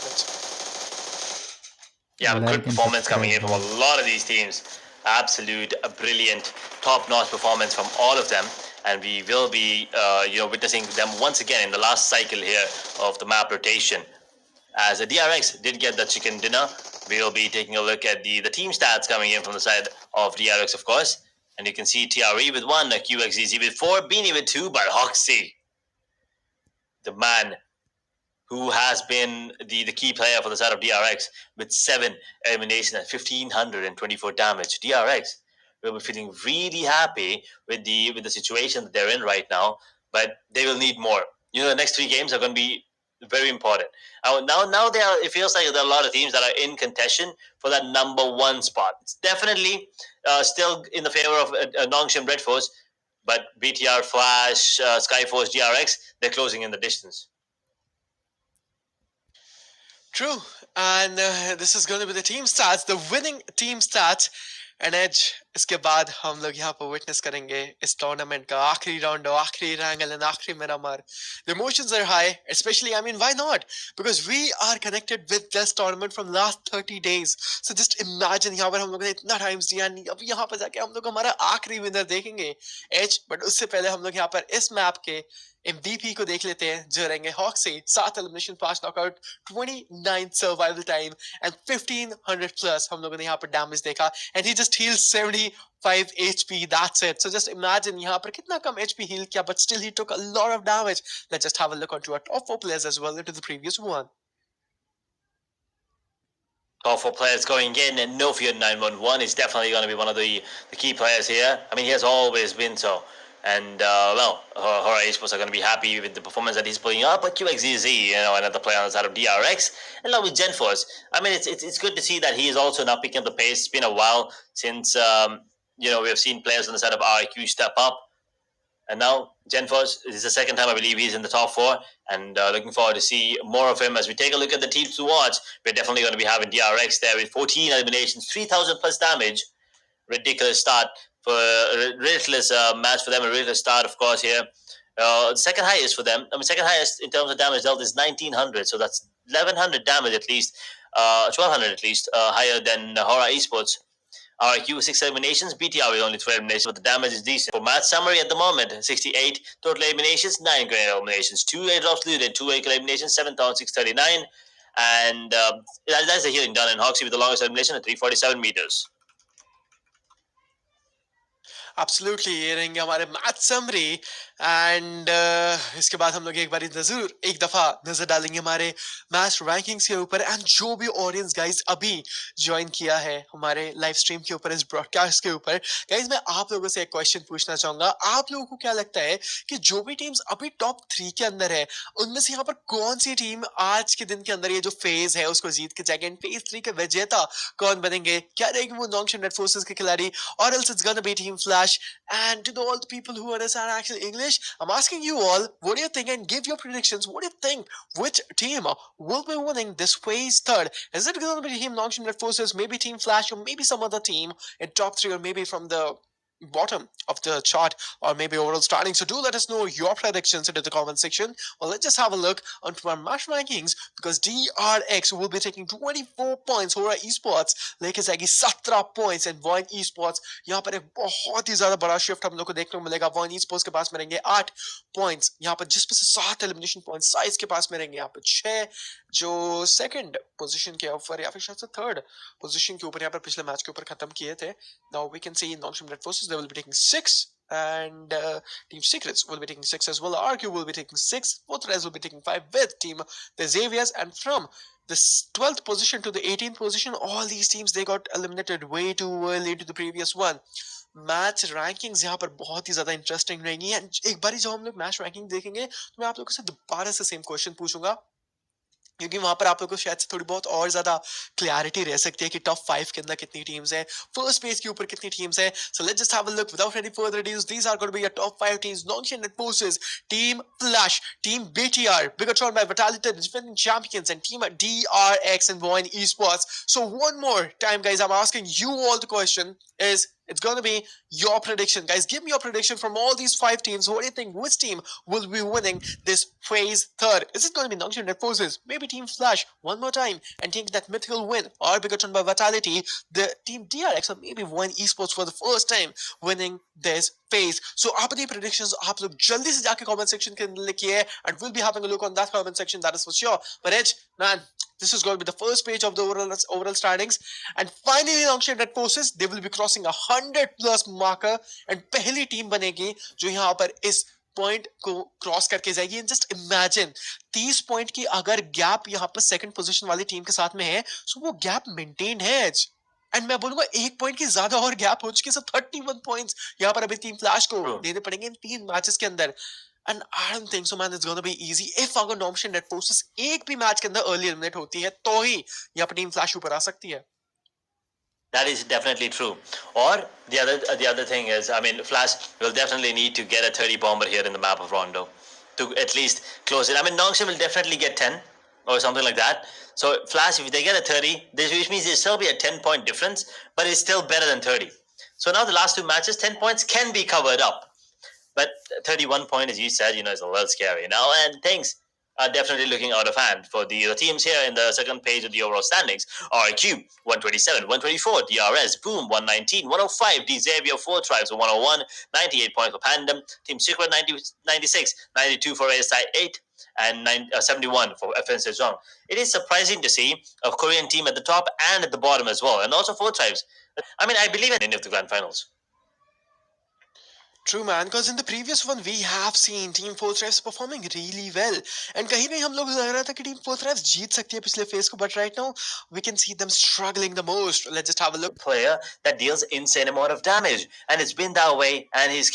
Speaker 2: Yeah, good performance coming in from a lot of these teams. Absolute, brilliant, top-notch performance from all of them. And we will be, witnessing them once again in the last cycle here of the map rotation. As the DRX did get the chicken dinner, we will be taking a look at the team stats coming in from the side of DRX, of course. And you can see TRE with 1, QXZZ with 4, Beanie with 2, but Hoxie, the man who has been the key player for the side of DRX with 7 elimination and 1,524 damage. DRX will be feeling really happy with the situation that they're in right now, but they will need more. You know, the next 3 games are going to be very important. Now it feels like there are a lot of teams that are in contention for that number 1 spot. It's definitely still in the favor of Nongshim Red Force, but BTR, Flash, Skyforce, DRX, they're closing in the distance.
Speaker 1: True, and this is going to be the team stats, the winning team stats. And as इसके बाद हम लोग यहाँ पर witness करेंगे इस tournament का आखिरी राउंड, आखिरी रैंगल एंड आखिरी Miramar. The emotions are high, specially I mean why not, because we are connected with this tournament from last 30 days. So just imagine यहाँ पर हम लोगों ने इतना टाइम्स दिया, अब यहाँ पर जाके हम लोग हमारा आखिरी विनर देखेंगे एज. बट उससे पहले हम लोग यहाँ पर इस मैप के MVP को देख लेते हैं जो रहेंगे हॉक से 7 elimination 5 knockout 29 survival time and 1500 plus हम लोगों ने यहाँ पर डैमेज देखा and he just heal 75 HP that's it so just imagine यहाँ पर कितना कम HP heal किया but still he took a lot of damage. Let's just have a look onto our top 4 players as well into the previous one.
Speaker 2: Top 4 players going in, and No Fear 911 is definitely going to be one of the key players here. I mean, he has always been so. And, Horror Esports are going to be happy with the performance that he's putting up. But QXZZ, another player on the side of DRX, and along with GenForce. I mean, it's good to see that he is also now picking up the pace. It's been a while since, we have seen players on the side of RIQ step up. And now, GenForce, this is the second time I believe he's in the top 4. And looking forward to see more of him. As we take a look at the teams to watch, we're definitely going to be having DRX there with 14 eliminations, 3,000 plus damage. Ridiculous start for a ridiculous match for them. A ridiculous start, of course, here. The second highest for them. Second highest in terms of damage dealt is 1,900. So that's 1,100 damage at least. 1,200 at least. Higher than Horror Esports. RQ 6 eliminations, BTR with only 12 eliminations, but the damage is decent. For match summary at the moment, 68 total eliminations, 9 grenade eliminations, 2 airdrops looted, 2 vehicle eliminations, 7,639, and that's the healing done in Hoxie with the longest elimination at 347 meters.
Speaker 1: Absolutely, ये रहेंगे हमारे match summary and इसके बाद हम लोग एक बार एक दफा नजर डालेंगे हमारे मैच रैंकिंग्स के ऊपर एंड जो भी ऑडियंस गाइस अभी ज्वाइन किया है हमारे लाइव स्ट्रीम के ऊपर इस ब्रॉडकास्ट के ऊपर गाइस मैं आप लोगों से एक क्वेश्चन पूछना चाहूंगा आप लोगों को क्या लगता है कि जो भी टीम्स अभी टॉप 3 के अंदर है उनमें से यहाँ पर कौन सी टीम आज के दिन के अंदर ये जो फेज है उसको जीत के जाएगी एंड फेज 3 के विजेता कौन बनेंगे क्या रहेगी वो नॉन्गशिम रेड फोर्सेस के खिलाड़ी और else it's gonna B team flash. And to all the people who understand actual English, I'm asking you all, what do you think? And give your predictions. What do you think? Which team will be winning this phase third? Is it going to be Team Longshim Red Forces, maybe Team Flash, or maybe some other team in top 3, or maybe from the bottom of the chart, or maybe overall starting? So do let us know your predictions into the comment section. Well, let's just have a look onto our match rankings because DRX will be taking 24 points. Horror Esports लेके जाएगी 17 points and Void Esports यहाँ पर एक बहुत ही ज्यादा बड़ा shift हम लोग को देखने को मिलेगा. Void Esports के पास में रहेंगे 8 points यहाँ पर जिसमें से 7 elimination points. साइज के पास में रहेंगे यहाँ पर 6 जो सेकंड पोजीशन के ऊपर या फिर शायद से थर्ड पोजीशन के ऊपर यहाँ पर पिछले मैच के ऊपर खत्म किए थे. Now we can see Longshim Red Forces they will be taking 6 and Team Secrets will be taking 6 as well. RQ will be taking 6. Fortress will be taking 5 with Team the Xaviers, and from the 12th position to the 18th position, all these teams they got eliminated way too early to the previous one. Match rankings यहाँ पर बहुत ही ज्यादा interesting रहेंगी and एक बार जब हम लोग match ranking देखेंगे तो मैं आप लोगों से दोबारा से सेम क्वेश्चन पूछूंगा क्योंकि वहां पर आप लोगों को शायद से थोड़ी बहुत और ज्यादा क्लैरिटी रह सकती है कि टॉप 5 के अंदर कितनी टीम्स हैं, फर्स्ट पेज के ऊपर कितनी टीम्स हैं. So let's just have a look without any further ado. These are going to be your top 5 teams. Longshim Red Forces, Team Flash, Team BTR, Bigatron by Vitality, the defending champions, and Team DRX and Void Esports. So one more time, guys, I'm asking you all the question is it's going to be your prediction. Guys, give me your prediction from all these 5 teams. What do you think? Which team will be winning this phase third? Is it going to be Longshim Red Forces? Maybe Team Flash one more time and take that mythical win? Or Bigatron by Vitality, the Team DRX, or maybe Void Esports for the first time winning this phase? So अपनी predictions आप लोग जल्दी से जाके comment section के अंदर लिखिए and we'll be having a look on that comment section, that is for sure. But Edge, man, this is going to be the first page of the overall standings. And finally, Longshim Red Forces, they will be crossing 100 plus marker. And पहली team बनेगी जो यहाँ पर इस point को cross करके जाएगी. And just imagine 30 point की अगर गैप यहाँ पर सेकंड पोजीशन वाली टीम के साथ में है तो वो गैप मेंटेन है. एंड मैं बोलूंगा 1 पॉइंट की ज्यादा और गैप हो चुकी है. 31 पॉइंट्स यहाँ पर अभी टीम फ्लैश को देने पड़ेंगे इन 3 मैचेस के अंदर. And I don't think so, man. It's gonna be easy. If अगर Longshim Red Forces एक भी मैच के अंदर early eliminate होती है तो ही यहाँ पर टीम फ्लैश ऊपर आ सकती है.
Speaker 2: That is definitely true. Or the other thing is, I mean, Flash will definitely need to get a 30 bomber here in the map of Rondo to at least close it. I mean, Longshim will definitely get 10 or something like that. So Flash, if they get a 30, which means there'll still be a 10-point difference, but it's still better than 30. So now the last 2 matches, 10 points can be covered up. But 31 point, as you said, is a little scary now. And things, are definitely looking out of hand. For the teams here in the second page of the overall standings are Q 127, 124, DRS, Boom 119, 105, D Xavier, 4 Tribes 101, 98 points for Pandem, Team Secret 96, 92 for ASI 8, and 71 for FNC Zhong. It is surprising to see a Korean team at the top and at the bottom as well, and also 4 Tribes. I mean, I believe in any of the grand finals.
Speaker 1: True man, because in the previous one we have seen Team 4 Thrives performing really well, and कहीं कहीं हम लोग लग रहा था कि Team 4 Thrives जीत सकती है पिछले phase को, but right now we can see them struggling the most. Let's just have a look.
Speaker 2: Player that deals insane amount of damage, and it's been that way, and he's